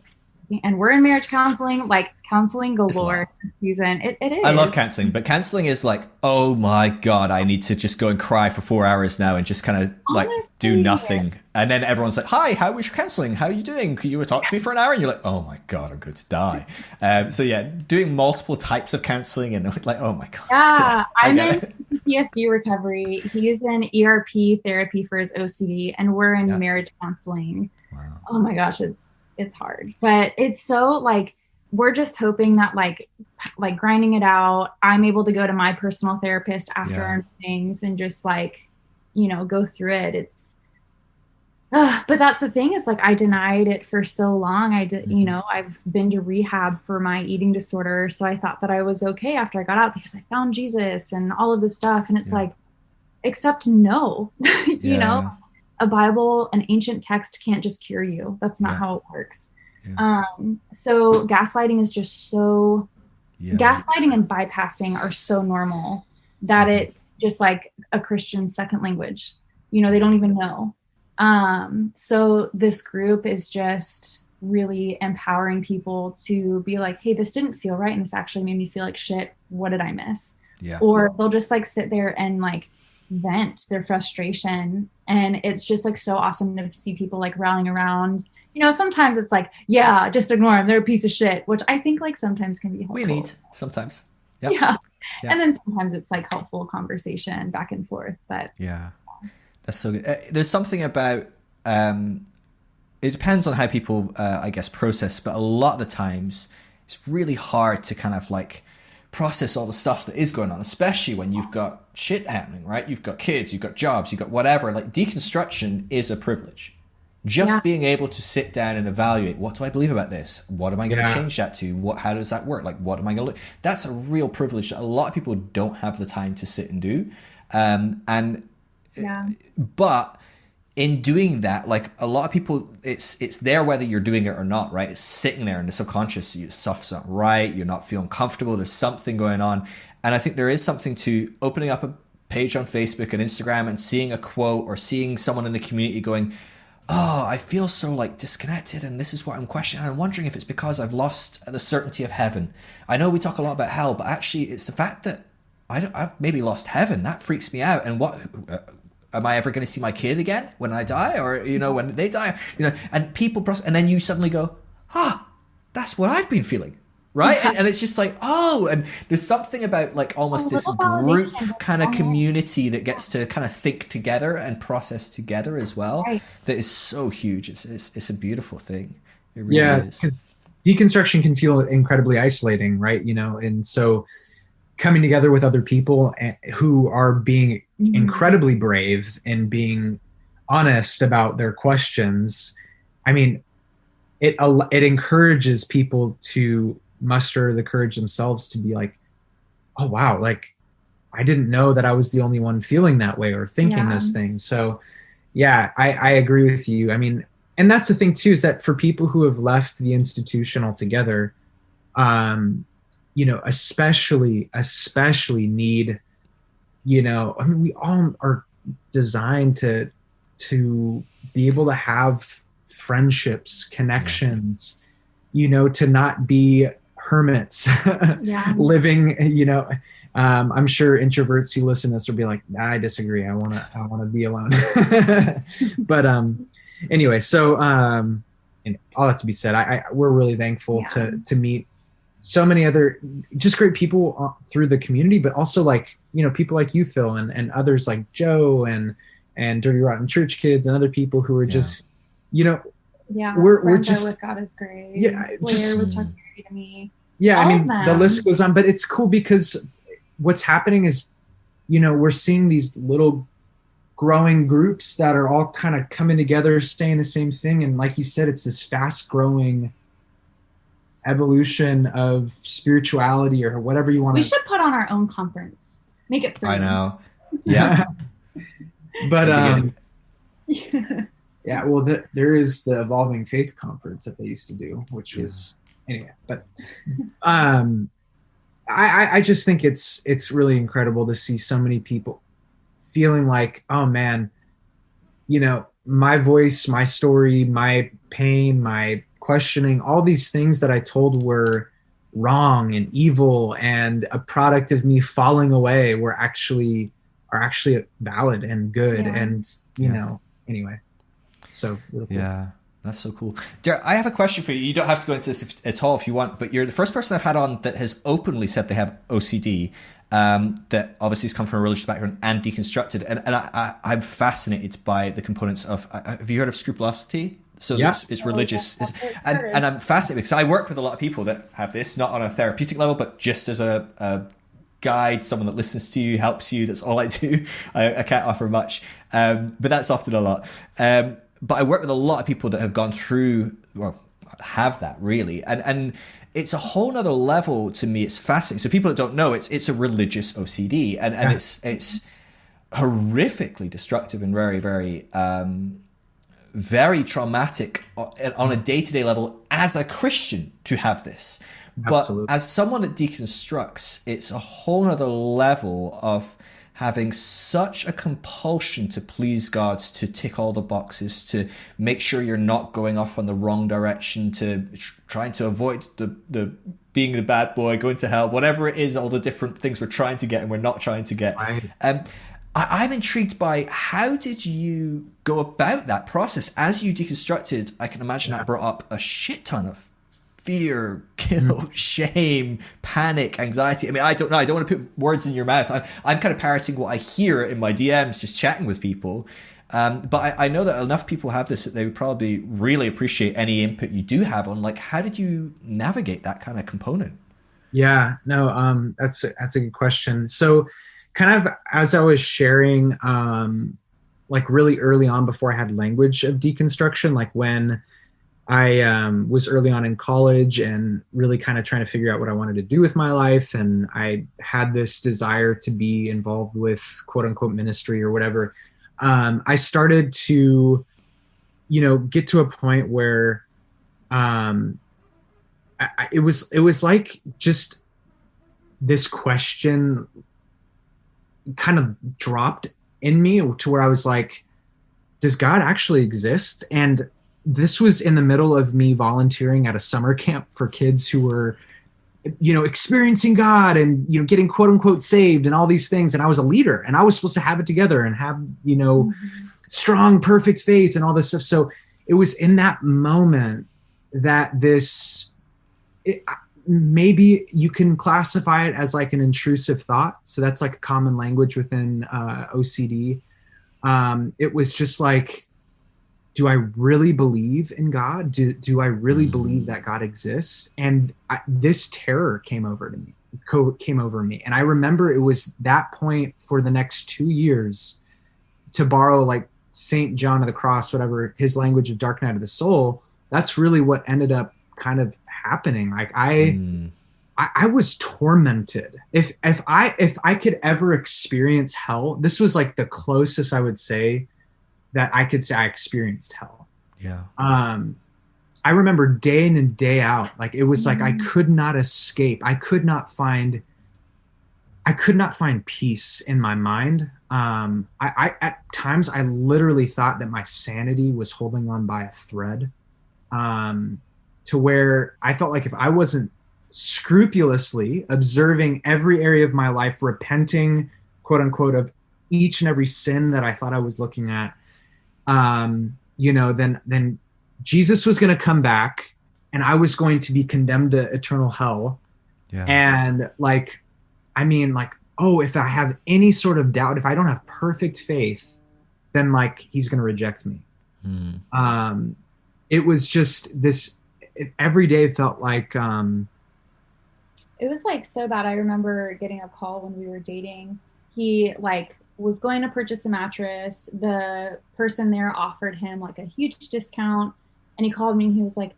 A: and we're in marriage counseling, like counseling galore season. It is.
B: I love counseling, but counseling is like, oh my God, I need to just go and cry for 4 hours now and just kind of like do nothing. And then everyone's like, hi, how was your counseling? How are you doing? Could you talk to me for an hour? And you're like, oh my God, I'm going to die. So yeah, doing multiple types of counseling and like, oh my God.
A: Yeah, I'm in PTSD recovery. He's in ERP therapy for his OCD and we're in marriage counseling. Wow. Oh my gosh, it's hard, but it's so like, we're just hoping that like grinding it out, I'm able to go to my personal therapist after our meetings and just like, you know, go through it. It's, but that's the thing is like, I denied it for so long. I did, you know, I've been to rehab for my eating disorder. So I thought that I was okay after I got out because I found Jesus and all of this stuff. And it's like, except no, you know, a Bible, an ancient text can't just cure you. That's not how it works. So gaslighting is just so gaslighting and bypassing are so normal that it's just like a Christian second language, you know, they don't even know. So this group is just really empowering people to be like, hey, this didn't feel right. And this actually made me feel like shit. What did I miss? Or they'll just like sit there and like vent their frustration. And it's just like so awesome to see people like rallying around. You know, sometimes it's like, yeah, just ignore them. They're a piece of shit, which I think like sometimes can be helpful.
B: We need sometimes. Yep.
A: Yeah. And then sometimes it's like helpful conversation back and forth. But
B: that's so good. There's something about, it depends on how people, I guess, process, but a lot of the times it's really hard to kind of like process all the stuff that is going on, especially when you've got shit happening, right? You've got kids, you've got jobs, you've got whatever. Like deconstruction is a privilege. Just being able to sit down and evaluate, what do I believe about this? What am I going to change that to? How does that work? Like, what am I going to look? That's a real privilege that a lot of people don't have the time to sit and do. But in doing that, like a lot of people, it's there whether you're doing it or not, right? It's sitting there in the subconscious. Stuff's not right. You're not feeling comfortable. There's something going on. And I think there is something to opening up a page on Facebook and Instagram and seeing a quote or seeing someone in the community going, oh, I feel so like disconnected and this is what I'm questioning. I'm wondering if it's because I've lost the certainty of heaven. I know we talk a lot about hell, but actually it's the fact that I've maybe lost heaven. That freaks me out. And what, am I ever going to see my kid again when I die? Or, you know, when they die, you know, and people, and then you suddenly go, that's what I've been feeling. Right. And it's just like, oh, and there's something about like almost this group kind of community that gets to kind of think together and process together as well. That is so huge. It's a beautiful thing. It really is.
C: Because deconstruction can feel incredibly isolating, right? You know, and so coming together with other people who are being incredibly brave and being honest about their questions. I mean, it encourages people to muster the courage themselves to be like, oh wow, like I didn't know that I was the only one feeling that way or thinking those things. So I agree with you. I mean, and that's the thing too, is that for people who have left the institution altogether, you know, especially need, you know, I mean, we all are designed to be able to have friendships, connections, you know, to not be hermits living, you know, I'm sure introverts who listen to this will be like, nah, I disagree. I want to be alone. But anyway, so and all that to be said, we're really thankful to meet so many other just great people through the community, but also like, you know, people like you, Phil, and others like Joe and Dirty Rotten Church Kids and other people who are just, you know, we're just
A: with God is great.
C: Yeah,
A: just with Chuck Berry to me.
C: Yeah, I mean the list goes on, but it's cool because what's happening is we're seeing these little growing groups that are all kind of coming together, saying the same thing. And like you said, it's this fast growing evolution of spirituality, or whatever you want to.
A: We should put on our own conference. Make it free.
B: I know. Yeah.
C: But yeah, well, there is the Evolving Faith Conference that they used to do, which was anyway. But I just think it's really incredible to see so many people feeling like, oh man, my voice, my story, my pain, my questioning, all these things that I told were wrong and evil and a product of me falling away are actually valid and good. And anyway, so really cool.
B: Yeah, that's so cool. Derek, I have a question for you. You don't have to go into this at all if you want, but you're the first person I've had on that has openly said they have OCD, that obviously has come from a religious background and deconstructed. And I'm fascinated by the components of, have you heard of scrupulosity? So it's religious. And I'm fascinated because I work with a lot of people that have this, not on a therapeutic level, but just as a guide, someone that listens to you, helps you. That's all I do. I can't offer much, but that's often a lot. But I work with a lot of people that have gone through, well, have that really. And it's a whole nother level to me. It's fascinating. So people that don't know, it's a religious OCD, and it's horrifically destructive and very, very, very traumatic on a day-to-day level as a Christian to have this. But
C: Absolutely.
B: As someone that deconstructs, it's a whole nother level of having such a compulsion to please God, to tick all the boxes, to make sure you're not going off on the wrong direction, to trying to avoid the being the bad boy, going to hell, whatever it is, all the different things we're trying to get and we're not trying to get.
C: Right.
B: I'm intrigued by, how did you go about that process as you deconstructed? I can imagine that brought up a shit ton of fear, guilt, shame, panic, anxiety. I mean, I don't know. I don't want to put words in your mouth. I'm kind of parroting what I hear in my DMs, just chatting with people. But I know that enough people have this that they would probably really appreciate any input you do have on, like, how did you navigate that kind of component?
C: Yeah, no, that's a good question. So kind of as I was sharing, like really early on before I had language of deconstruction, like when I was early on in college and really kind of trying to figure out what I wanted to do with my life. And I had this desire to be involved with quote unquote ministry or whatever. I started to, get to a point where it was like just this question kind of dropped in me to where I was like, does God actually exist? And this was in the middle of me volunteering at a summer camp for kids who were, experiencing God and, getting quote unquote saved and all these things. And I was a leader and I was supposed to have it together and have, strong, perfect faith and all this stuff. So it was in that moment that maybe you can classify it as like an intrusive thought. So that's like a common language within OCD. It was just like, do I really believe in God? Do I really believe that God exists? And this terror came over me. And I remember it was that point for the next 2 years, to borrow like St. John of the Cross, whatever his language of dark night of the soul, that's really what ended up kind of happening. Like I was tormented. If I could ever experience hell, this was like the closest I would say that I could say I experienced hell.
B: Yeah.
C: I remember day in and day out, like it was like I could not escape. I could not find peace in my mind. I at times I literally thought that my sanity was holding on by a thread, to where I felt like if I wasn't scrupulously observing every area of my life, repenting, quote unquote, of each and every sin that I thought I was looking at, then Jesus was going to come back and I was going to be condemned to eternal hell.
B: Yeah.
C: And if I have any sort of doubt, if I don't have perfect faith, then like he's going to reject me. It was just this, every day felt like,
A: it was like so bad. I remember getting a call when we were dating. he like was going to purchase a mattress. The person there offered him like a huge discount, and he called me and he was like,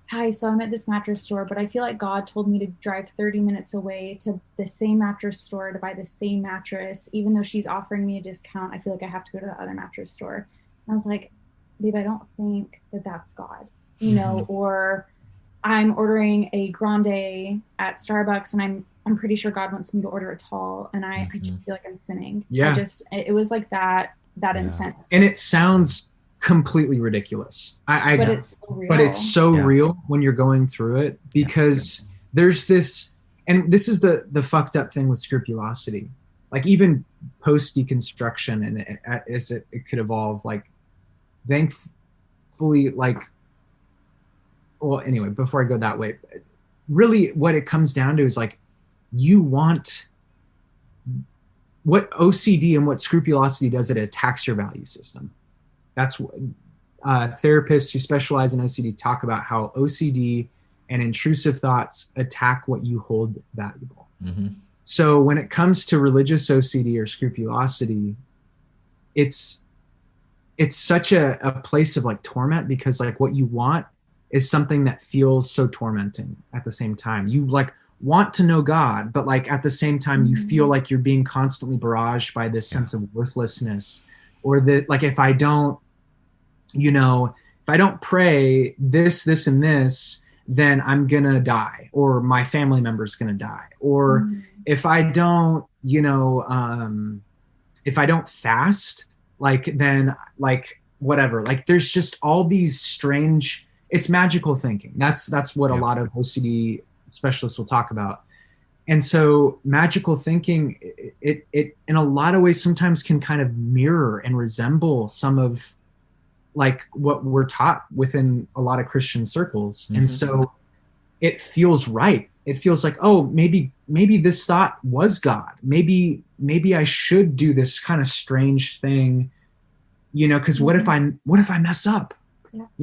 A: hi, so I'm at this mattress store, but I feel like God told me to drive 30 minutes away to the same mattress store to buy the same mattress. Even though she's offering me a discount, I feel like I have to go to the other mattress store. And I was like, babe, I don't think that that's God, you know, or I'm ordering a grande at Starbucks and I'm pretty sure God wants me to order a tall, and I just feel like I'm sinning.
C: Yeah.
A: It was like that intense.
C: And it sounds completely ridiculous.
A: But it's so real.
C: But it's so real when you're going through it, because there's this, and this is the fucked up thing with scrupulosity. Like even post deconstruction, and as it could evolve, like thankfully, like, well, anyway, before I go that way, really what it comes down to is like, you want what OCD and what scrupulosity does, it attacks your value system. That's what therapists who specialize in OCD talk about, how OCD and intrusive thoughts attack what you hold valuable. So when it comes to religious OCD or scrupulosity, it's such a place of like torment, because like what you want is something that feels so tormenting at the same time. You like want to know God, but like at the same time you feel like you're being constantly barraged by this sense of worthlessness, or that like if I don't pray this and this, then I'm gonna die, or my family member's gonna die, or if I don't fast, like then like whatever, like there's just all these strange, it's magical thinking. That's what a lot of OCD specialists will talk about. And so magical thinking, it in a lot of ways sometimes can kind of mirror and resemble some of like what we're taught within a lot of Christian circles. And so it feels right. It feels like, oh, maybe this thought was God. Maybe I should do this kind of strange thing, because what if I mess up?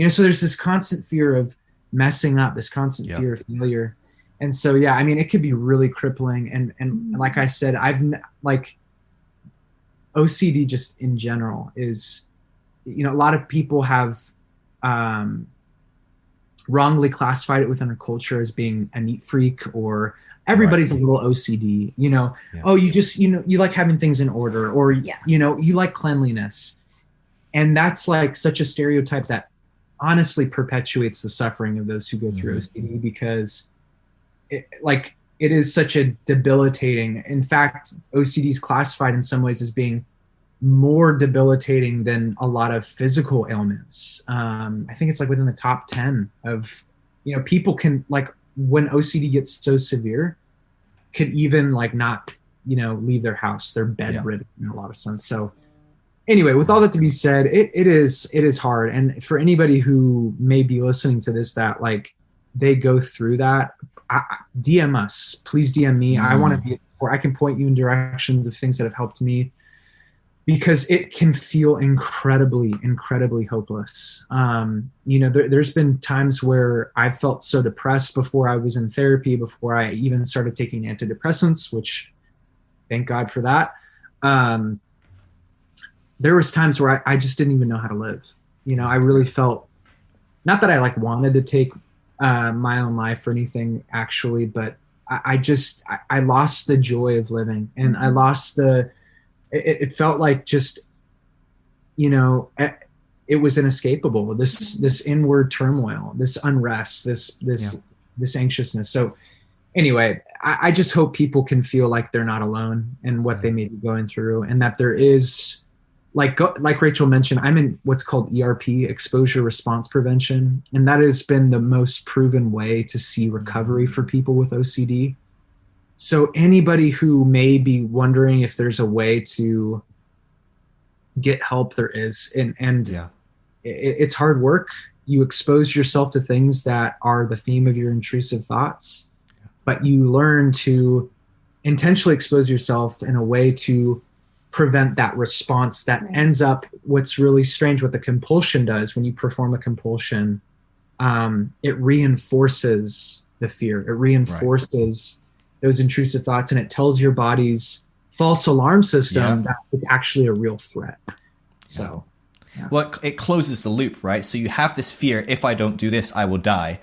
C: So there's this constant fear of messing up, this constant fear of failure. And so, I mean, it could be really crippling. And like I said, I've like OCD just in general is, a lot of people have wrongly classified it within our culture as being a neat freak, or everybody's a little OCD, oh, you just, you like having things in order, or, you like cleanliness. And that's like such a stereotype that honestly perpetuates the suffering of those who go through OCD, because it is such a debilitating, in fact, OCD is classified in some ways as being more debilitating than a lot of physical ailments. I think it's like within the top 10 of, people can, like, when OCD gets so severe, could even like not, leave their house. They're bedridden in a lot of sense. So anyway, with all that to be said, it is hard. And for anybody who may be listening to this, that like they go through that, DM us, please DM me. I want to be, or I can point you in directions of things that have helped me, because it can feel incredibly, incredibly hopeless. There's been times where I felt so depressed before I was in therapy, before I even started taking antidepressants, which thank God for that. There was times where I just didn't even know how to live. I really felt, not that I like wanted to take my own life or anything actually, but I lost the joy of living, and I lost it felt like just, it was inescapable. This inward turmoil, this unrest, this anxiousness. So anyway, I just hope people can feel like they're not alone in what they may be going through, and that there is, like Rachel mentioned, I'm in what's called ERP, exposure response prevention. And that has been the most proven way to see recovery for people with OCD. So anybody who may be wondering if there's a way to get help, there is. And it's hard work. You expose yourself to things that are the theme of your intrusive thoughts, but you learn to intentionally expose yourself in a way to prevent that response that ends up, what's really strange, what the compulsion does when you perform a compulsion, it reinforces the fear. It reinforces those intrusive thoughts, and it tells your body's false alarm system
B: Yeah.
C: that it's actually a real threat. So, yeah.
B: Well, it closes the loop, right? So you have this fear: if I don't do this, I will die.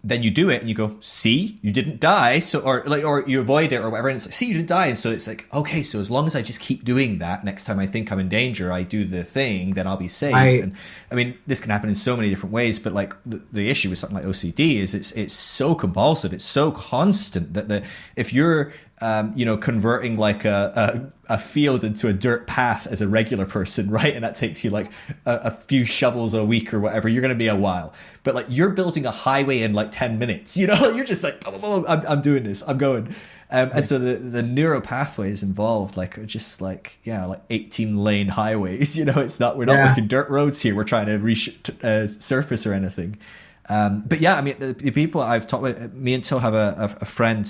B: Then you do it and you go, see, you didn't die. So, or you avoid it or whatever. And it's like, see, you didn't die. And so it's like, okay, so as long as I just keep doing that, next time I think I'm in danger, I do the thing, then I'll be safe. And I mean, this can happen in so many different ways, but like the issue with something like OCD is it's so compulsive. It's so constant that if you're, converting like a field into a dirt path as a regular person, right? And that takes you like a few shovels a week or whatever, you're going to be a while. But like you're building a highway in like 10 minutes, you're just like, oh, I'm doing this, I'm going. And so the neural pathways involved are just like 18 lane highways, we're not working dirt roads here. We're trying to surface or anything. But yeah, I mean, the people I've talked with, me and Till have a friend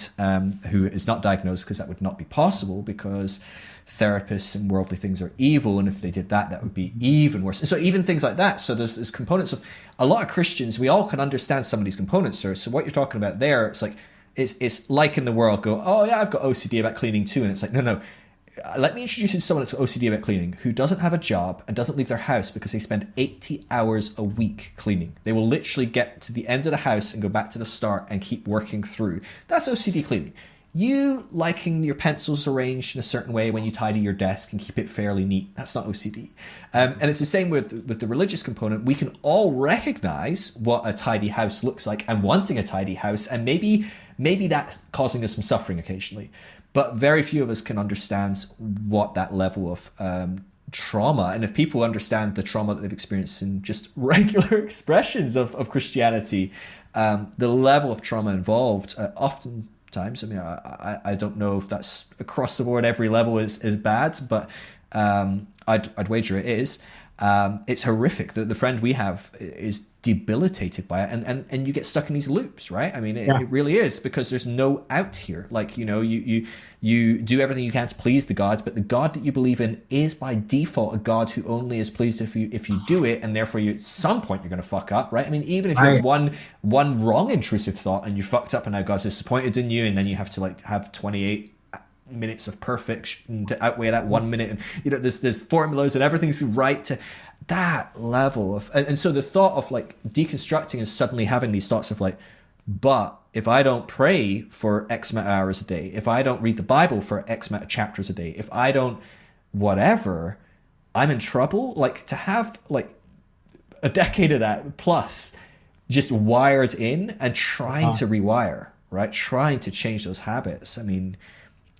B: who is not diagnosed because that would not be possible because therapists and worldly things are evil. And if they did that, that would be even worse. And so even things like that. So there's components of a lot of Christians, we all can understand some of these components. So what you're talking about there, it's like, it's like in the world go, oh yeah, I've got OCD about cleaning too. And it's like, no. Let me introduce you to someone that's got OCD about cleaning who doesn't have a job and doesn't leave their house because they spend 80 hours a week cleaning. They will literally get to the end of the house and go back to the start and keep working through. That's OCD cleaning. You liking your pencils arranged in a certain way when you tidy your desk and keep it fairly neat, that's not OCD. And it's the same with the religious component. We can all recognize what a tidy house looks like and wanting a tidy house, and maybe that's causing us some suffering occasionally. But very few of us can understand what that level of trauma, and if people understand the trauma that they've experienced in just regular expressions of Christianity, the level of trauma involved, oftentimes, I mean, I don't know if that's across the board, every level is bad, but I'd wager it is. It's horrific. The friend we have is debilitated by it, and you get stuck in these loops, right? I mean, it really is, because there's no out here. Like, you do everything you can to please the God, but the God that you believe in is by default a God who only is pleased if you do it, and therefore at some point you're going to fuck up, right? I mean, even if you have one wrong intrusive thought and you fucked up, and now God's disappointed in you, and then you have to have 28 minutes of perfection to outweigh that 1 minute, and there's formulas and everything's right to that level of, and so the thought of like deconstructing and suddenly having these thoughts of like, but if I don't pray for X amount of hours a day, if I don't read the Bible for X amount of chapters a day, if I don't whatever, I'm in trouble. Like, to have like a decade of that plus just wired in and trying to rewire, right? Trying to change those habits. I mean,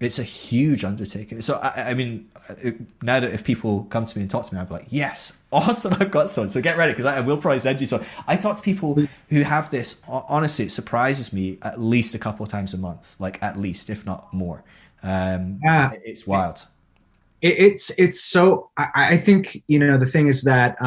B: it's a huge undertaking. So, I mean, now that if people come to me and talk to me, I'll be like, yes, awesome, I've got someone. So get ready, because I will probably send you some. I talk to people who have this. Honestly, it surprises me at least a couple of times a month, like at least, if not more. It's wild.
C: It's so, I think, the thing is that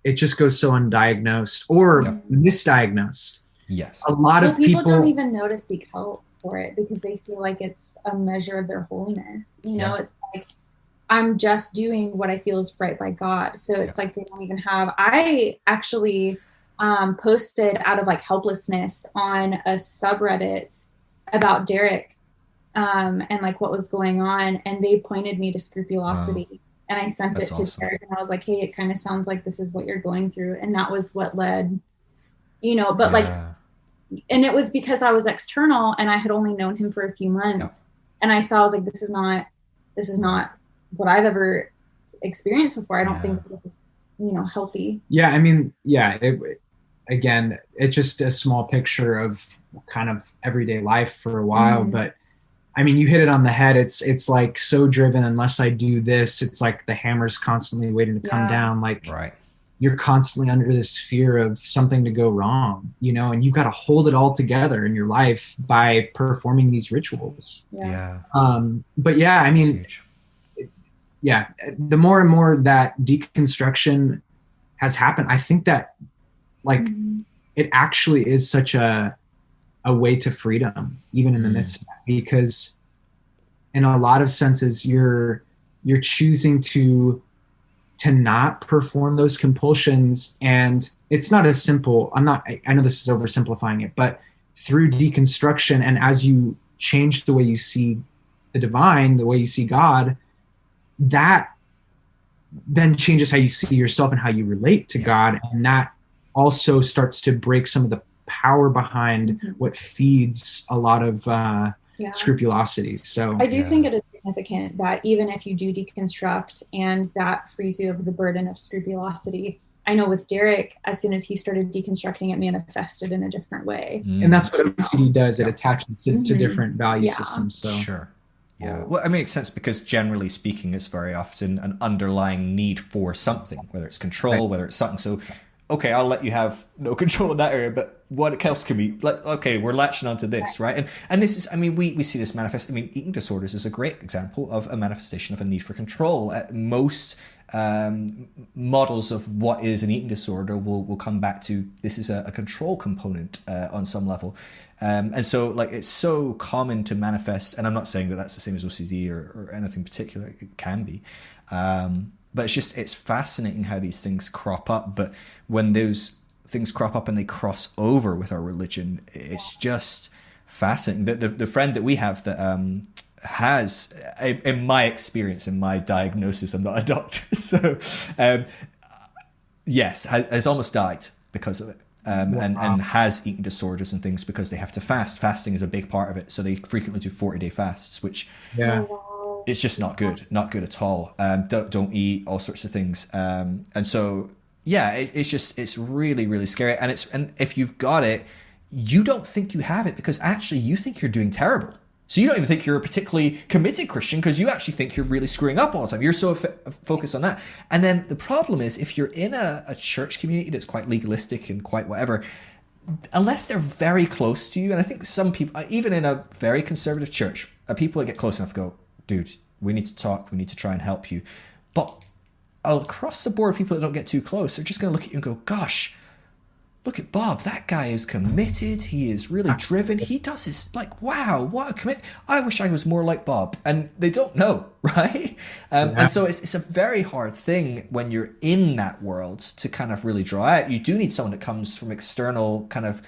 C: it just goes so undiagnosed or misdiagnosed.
B: Yes.
C: A lot of people
A: don't even know to seek help for it because they feel like it's a measure of their holiness. It's like, I'm just doing what I feel is right by God. So it's like they don't even have. I actually posted out of like helplessness on a subreddit about Derek and like what was going on, and they pointed me to scrupulosity. Wow. And I sent it to Derek, and I was like, hey, it kind of sounds like this is what you're going through. And that was what led, but like, and it was because I was external and I had only known him for a few months. And I was like, this is not what I've ever experienced before. I don't think this is, healthy. Yeah. I mean,
C: again, it's just a small picture of kind of everyday life for a while, but I mean, you hit it on the head. It's like so driven. Unless I do this, it's like the hammer's constantly waiting to come down. Like,
B: right.
C: You're constantly under this fear of something to go wrong, and you've got to hold it all together in your life by performing these rituals. But yeah, I mean, the more and more that deconstruction has happened, I think that like it actually is such a way to freedom, even in the midst of that, because in a lot of senses, you're choosing to not perform those compulsions. And it's not as simple. I know this is oversimplifying it, but through deconstruction, and as you change the way you see the divine, the way you see God, that then changes how you see yourself and how you relate to God. And that also starts to break some of the power behind what feeds a lot of scrupulosity. So
A: I do think it is significant that even if you do deconstruct and that frees you of the burden of scrupulosity, I know with Derek, as soon as he started deconstructing, it manifested in a different way.
C: And that's what OCD does. It attaches to different value systems. So.
B: Sure. Yeah. Well, it makes sense because generally speaking, it's very often an underlying need for something, whether it's control, whether it's something. So, okay, I'll let you have no control in that area, but what else can we, like, okay, we're latching onto this, right? And this is, I mean, we see this manifest. I mean, eating disorders is a great example of a manifestation of a need for control. Most models of what is an eating disorder will come back to this is a control component on some level. And so, like, it's so common to manifest, and I'm not saying that that's the same as OCD or anything particular. It can be. But it's fascinating how these things crop up. But when those things crop up and they cross over with our religion, it's just fascinating. The friend that we have that has, in my experience, in my diagnosis, I'm not a doctor, so yes, has almost died because of it. And has eating disorders and things because they have to fast. Fasting is a big part of it. So they frequently do 40-day fasts, which it's just not good at all. Don't eat, all sorts of things. And so, yeah, it's really, really scary. And if you've got it, you don't think you have it because actually you think you're doing terrible. So you don't even think you're a particularly committed Christian because you actually think you're really screwing up all the time. You're so focused on that. And then the problem is if you're in a church community that's quite legalistic and quite whatever, unless they're very close to you, and I think some people, even in a very conservative church, people that get close enough go, dude, we need to talk, we need to try and help you. But across the board, people that don't get too close, they're just going to look at you and go, gosh, look at Bob. That guy is committed. He is really driven. He does his, like, wow, what a commit. I wish I was more like Bob. And they don't know, right? And so it's a very hard thing when you're in that world to kind of really draw out. You do need someone that comes from external kind of,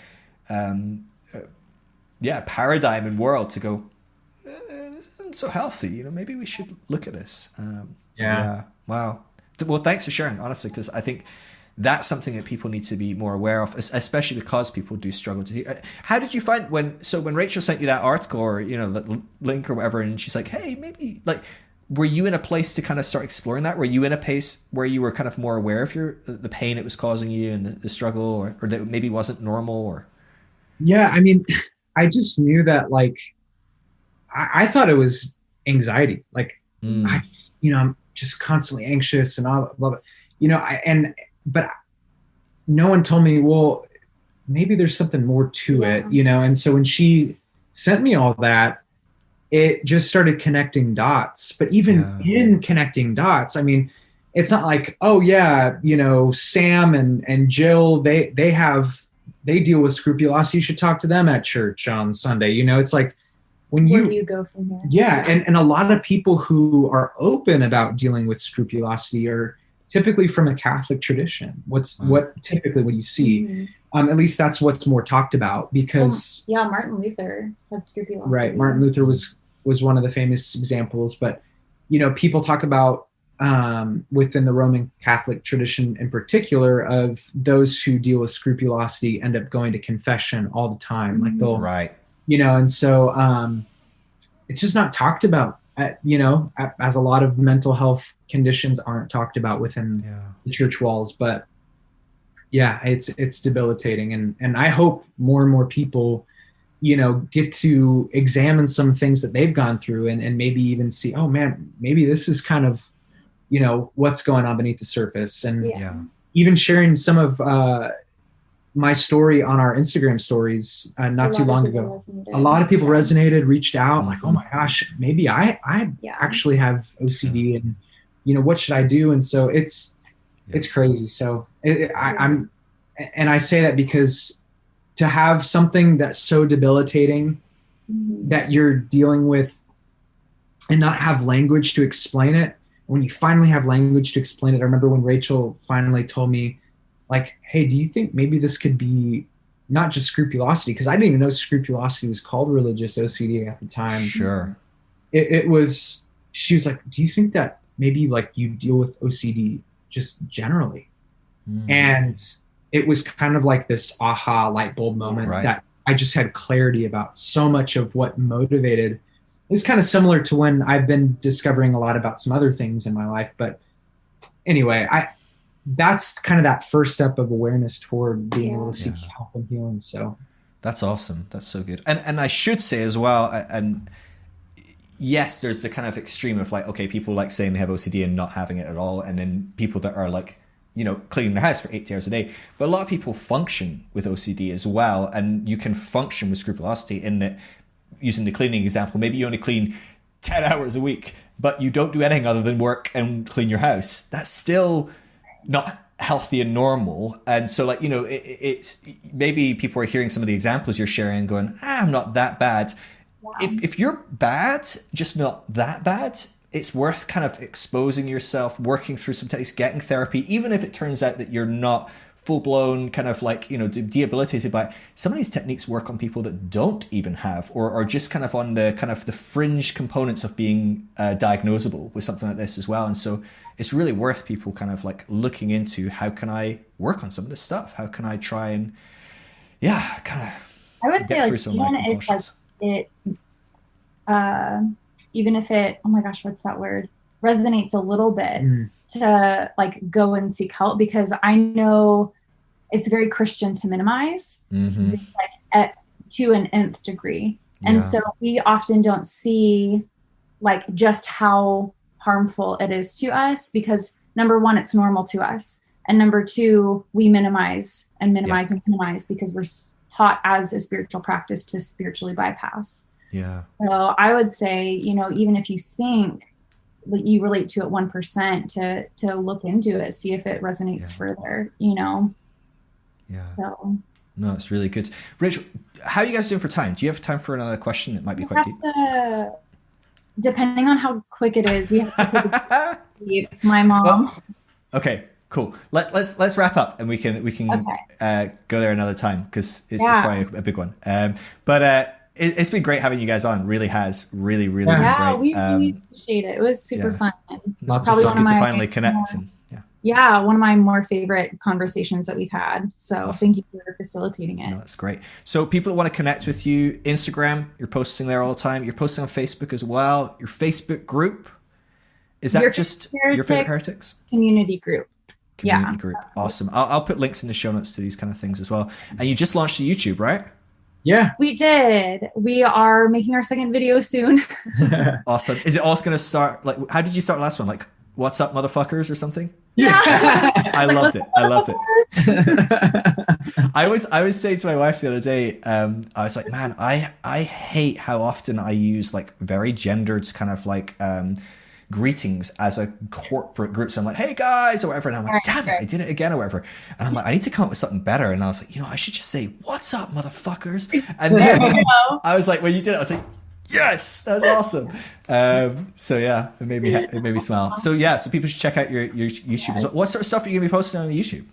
B: paradigm and world to go, this isn't so healthy. You know, maybe we should look at this. Wow. Well, thanks for sharing, honestly, because I think that's something that people need to be more aware of, especially because people do struggle to. How did you find when Rachel sent you that article or the link or whatever, and she's like, "Hey, maybe like," were you in a place to kind of start exploring that? Were you in a place where you were kind of more aware of the pain it was causing you and the struggle, or that maybe wasn't normal? Or
C: yeah, I mean, I just knew that like I thought it was anxiety, like I'm just constantly anxious and all, blah, blah, but no one told me, well, maybe there's something more to it, And so when she sent me all that, it just started connecting dots. But even in connecting dots, I mean, it's not like, oh yeah, Sam and Jill, they deal with scrupulosity. You should talk to them at church on Sunday. It's like when
A: where do you go from there?
C: Yeah. And a lot of people who are open about dealing with scrupulosity are typically from a Catholic tradition. What typically what you see, at least that's what's more talked about because
A: Martin Luther had scrupulosity.
C: Right, Martin Luther was one of the famous examples. But people talk about within the Roman Catholic tradition in particular of those who deal with scrupulosity end up going to confession all the time, like they'll and so it's just not talked about. As a lot of mental health conditions aren't talked about within the church walls, but it's debilitating. And I hope more and more people, get to examine some things that they've gone through and maybe even see, oh man, maybe this is kind of, what's going on beneath the surface. And even sharing some of, my story on our Instagram stories not too long ago. A lot of people resonated, reached out, like, oh my gosh, maybe I actually have OCD and, what should I do? And so it's crazy. So I say that because to have something that's so debilitating that you're dealing with and not have language to explain it, when you finally have language to explain it, I remember when Rachel finally told me, like, hey, do you think maybe this could be not just scrupulosity? Because I didn't even know scrupulosity was called religious OCD at the time.
B: Sure.
C: it was, she was like, do you think that maybe like you deal with OCD just generally? And it was kind of like this aha light bulb moment that I just had clarity about so much of what motivated. It's kind of similar to when I've been discovering a lot about some other things in my life. But anyway, that's kind of that first step of awareness toward being able to seek help and healing. So
B: that's awesome. That's so good. And I should say as well, and yes, there's the kind of extreme of like, okay, people like saying they have OCD and not having it at all. And then people that are like, you know, cleaning their house for 8 hours a day. But a lot of people function with OCD as well. And you can function with scrupulosity in that, using the cleaning example, maybe you only clean 10 hours a week, but you don't do anything other than work and clean your house. That's still not healthy and normal. And so like, you know, it's maybe people are hearing some of the examples you're sharing and going, I'm not that bad. If you're bad, just not that bad, it's worth kind of exposing yourself, working through some techniques, getting therapy, even if it turns out that you're not full-blown kind of like, you know, debilitated by it. Some of these techniques work on people that don't even have, or are just kind of on the kind of the fringe components of being diagnosable with something like this as well. And so it's really worth people kind of like looking into, how can I work on some of this stuff? How can I try and, kind of
A: I would say like, even if like even if it, oh my gosh, what's that word? Resonates a little bit to like go and seek help, because I know it's very Christian to minimize like to an nth degree. And so we often don't see like just how harmful it is to us, because number one, it's normal to us. And number two, we minimize and minimize and minimize because we're taught as a spiritual practice to spiritually bypass.
B: Yeah.
A: So I would say, you know, even if you think that you relate to it 1%, to look into it, see if it resonates further, you know?
B: Yeah.
A: So.
B: No, it's really good. Rachel, how are you guys doing for time? Do you have time for another question? It might be quite deep.
A: Depending on how quick it is, we have to sleep. My mom.
B: Well, okay, cool. Let's wrap up, and we can go there another time, because it's probably a big one. But it's been great having you guys on. Really has really been great.
A: Yeah, we really appreciate it. It was super fun.
B: It's good to finally connect.
A: One of my more favorite conversations that we've had. So thank you for facilitating it.
B: No, that's great. So people that want to connect with you, Instagram, you're posting there all the time. You're posting on Facebook as well. Your Facebook group, is that just Your Favorite Heretics?
A: Community group.
B: Community group. Awesome. I'll put links in the show notes to these kind of things as well. And you just launched a YouTube, right?
C: Yeah,
A: we did. We are making our second video soon.
B: Awesome. Is it also going to start like, how did you start last one? Like, what's up, motherfuckers, or something?
A: Yeah.
B: I loved it. I was saying to my wife the other day, I was like, man, I hate how often I use like very gendered kind of like greetings as a corporate group. So I'm like, hey guys, or whatever. And I'm like, damn it, I did it again, or whatever. And I'm like, I need to come up with something better. And I was like, I should just say, what's up, motherfuckers? And then I was like, when you did it, I was like, yes, that's awesome. So yeah, it made me smile. So yeah, so people should check out your YouTube. What sort of stuff are you gonna be posting on YouTube?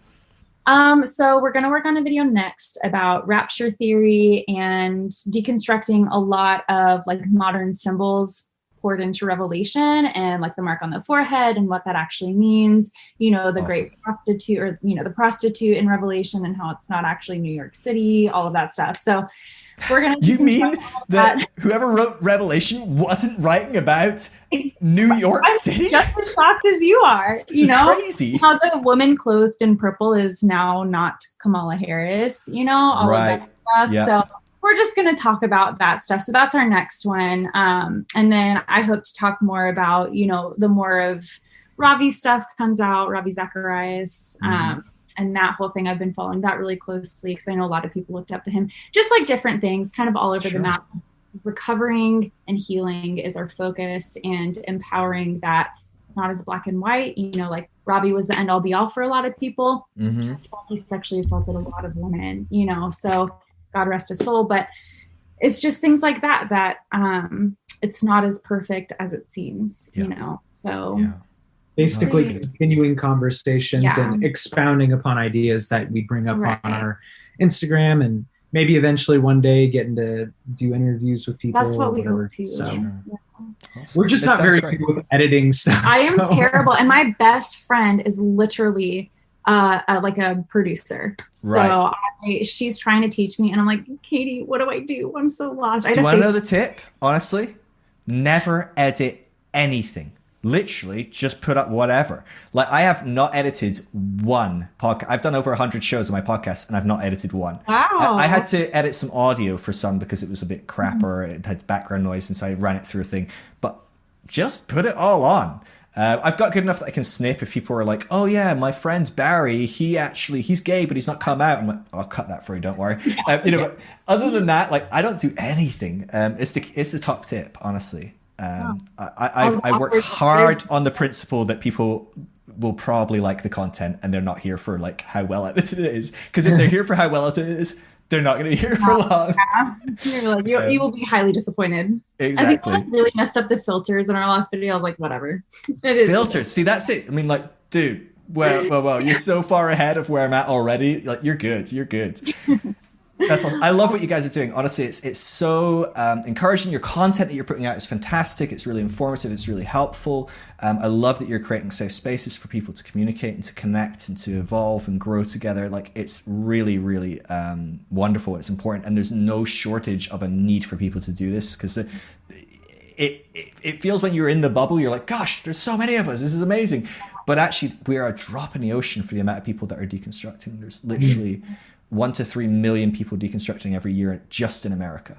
A: So we're gonna work on a video next about rapture theory and deconstructing a lot of like modern symbols poured into Revelation, and like the mark on the forehead and what that actually means. The awesome. Great prostitute, or the prostitute in Revelation, and how it's not actually New York City, all of that stuff. So we're gonna.
B: You mean that whoever wrote Revelation wasn't writing about New York City?
A: Just as shocked as you are.
B: This is crazy.
A: How the woman clothed in purple is now not Kamala Harris. All of that stuff. Yeah. So we're just going to talk about that stuff. So that's our next one. And then I hope to talk more about, the more of Ravi stuff comes out, Ravi Zacharias, and that whole thing. I've been following that really closely because I know a lot of people looked up to him, just like different things kind of all over the map. Recovering and healing is our focus, and empowering that it's not as black and white. Like Ravi was the end all be all for a lot of people. He sexually assaulted a lot of women, so God rest his soul. But it's just things like that it's not as perfect as it seems, so
C: basically continuing conversations and expounding upon ideas that we bring up on our Instagram, and maybe eventually one day getting to do interviews with people.
A: That's what we hope to.
C: So.
A: Yeah.
B: Awesome.
C: We're just not very good with editing stuff.
A: I am terrible. And my best friend is literally like a producer. So she's trying to teach me. And I'm like, Katie, what do I do? I'm so lost.
B: Do you want to know the tip? Honestly, never edit anything. Literally just put up whatever. Like, I have not edited one podcast. I've done over 100 shows on my podcast and I've not edited one.
A: Wow.
B: I had to edit some audio for some because it was a bit crapper. It had background noise, and so I ran it through a thing. But just put it all on. I've got good enough that I can snip if people are like, oh yeah, my friend Barry, he's gay, but he's not come out. I'm like, I'll cut that for you, don't worry. But other than that, like, I don't do anything. It's the top tip, honestly. I work hard on the principle that people will probably like the content and they're not here for like how well edited it is. Because if they're here for how well edited it is, they're not going to be here for long.
A: Yeah. You will be highly disappointed.
B: Exactly.
A: I think I really messed up the filters in our last video. I was like, whatever.
B: Filters. See, that's it. I mean, like, dude, well, you're so far ahead of where I'm at already. Like, you're good. That's awesome. I love what you guys are doing. Honestly, it's so encouraging. Your content that you're putting out is fantastic. It's really informative. It's really helpful. I love that you're creating safe spaces for people to communicate and to connect and to evolve and grow together. Like, it's really, really wonderful. It's important, and there's no shortage of a need for people to do this, because it feels when you're in the bubble, you're like, gosh, there's so many of us. This is amazing. But actually, we are a drop in the ocean for the amount of people that are deconstructing. There's literally 1 to 3 million people deconstructing every year just in America.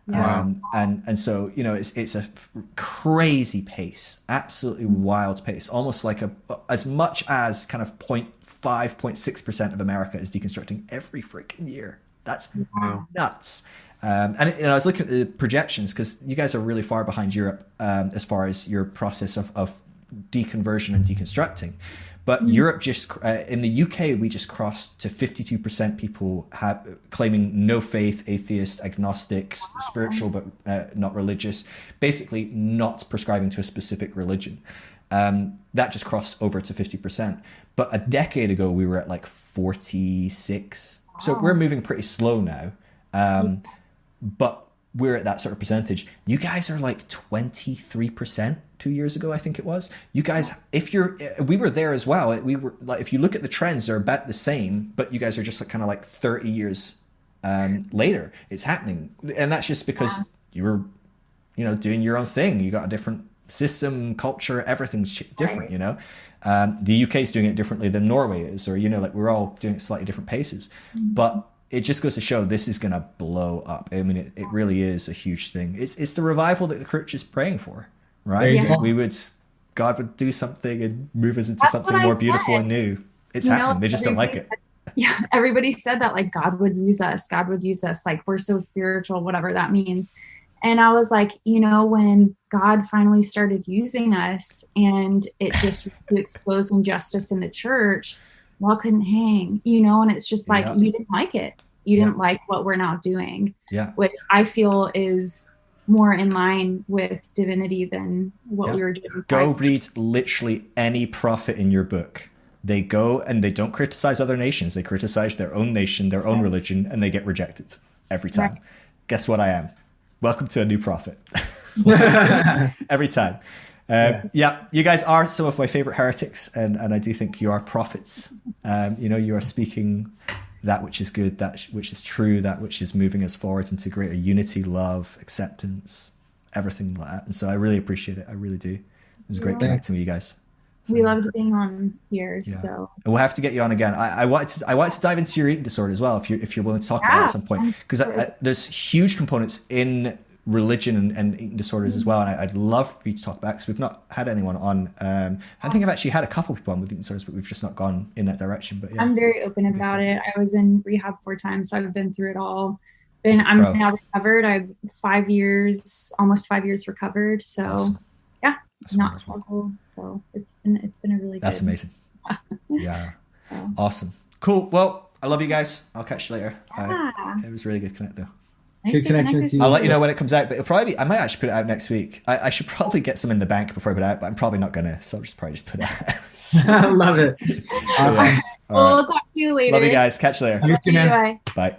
A: Yeah.
B: And so, it's a crazy pace, absolutely wild pace, almost like as much as kind of 0.6% of America is deconstructing every freaking year. That's nuts. And I was looking at the projections, because you guys are really far behind Europe as far as your process of deconversion and deconstructing. But Europe in the UK, we just crossed to 52% people claiming no faith, atheist, agnostic, spiritual, but not religious, basically not prescribing to a specific religion. That just crossed over to 50%. But a decade ago, we were at like 46. So we're moving pretty slow now. But we're at that sort of percentage. You guys are like 23%. 2 years ago, I think it was. You guys, we were there as well. We were like, if you look at the trends, they're about the same, but you guys are just like kind of like 30 years later. It's happening, and that's just because you were, doing your own thing. You got a different system, culture, everything's different. The UK is doing it differently than Norway is, or like we're all doing it slightly different paces, but it just goes to show this is going to blow up. I mean, it really is a huge thing. It's the revival that the church is praying for. Right? Yeah. God would do something and move us into something more beautiful and new. It's happening. They just don't like it.
A: Yeah. Everybody said that, like, God would use us. Like, we're so spiritual, whatever that means. And I was like, when God finally started using us and it just to expose injustice in the church, wall couldn't hang, and it's just like, you didn't like it. You didn't like what we're now doing, which I feel is more in line with divinity than what we were doing.
B: Go read literally any prophet in your book. They go and they don't criticize other nations. They criticize their own nation, their own religion, and they get rejected every time. Right. Guess what I am? Welcome to a new prophet. Every time. You guys are some of my favorite heretics, and I do think you are prophets. You are speaking that which is good, that which is true, that which is moving us forward into greater unity, love, acceptance, everything like that. And so I really appreciate it. I really do. It was great connecting with you guys. So,
A: we loved being on here. So
B: and we'll have to get you on again. I wanted to dive into your eating disorder as well, if you're willing to talk about it at some point, because there's huge components in religion and eating disorders as well, and I'd love for you to talk about it, because we've not had anyone on. I think I've actually had a couple people on with eating disorders, but we've just not gone in that direction. But
A: I'm very open about it. I was in rehab 4 times, so I've been through it all. I'm now recovered. I've 5 years, almost 5 years recovered. So
B: awesome.
A: That's not struggle. So it's been a really
B: That's
A: good.
B: Amazing. Awesome. Cool. Well, I love you guys. I'll catch you later. It was really good connect though.
C: Good connection to you.
B: I'll let you know when it comes out, but I might actually put it out next week. I should probably get some in the bank before I put it out, but I'm probably not gonna, so I'll probably just put it out.
C: I love it. Awesome.
A: We'll talk to you later.
B: Love you guys. Catch you later.
A: Bye.
B: Bye.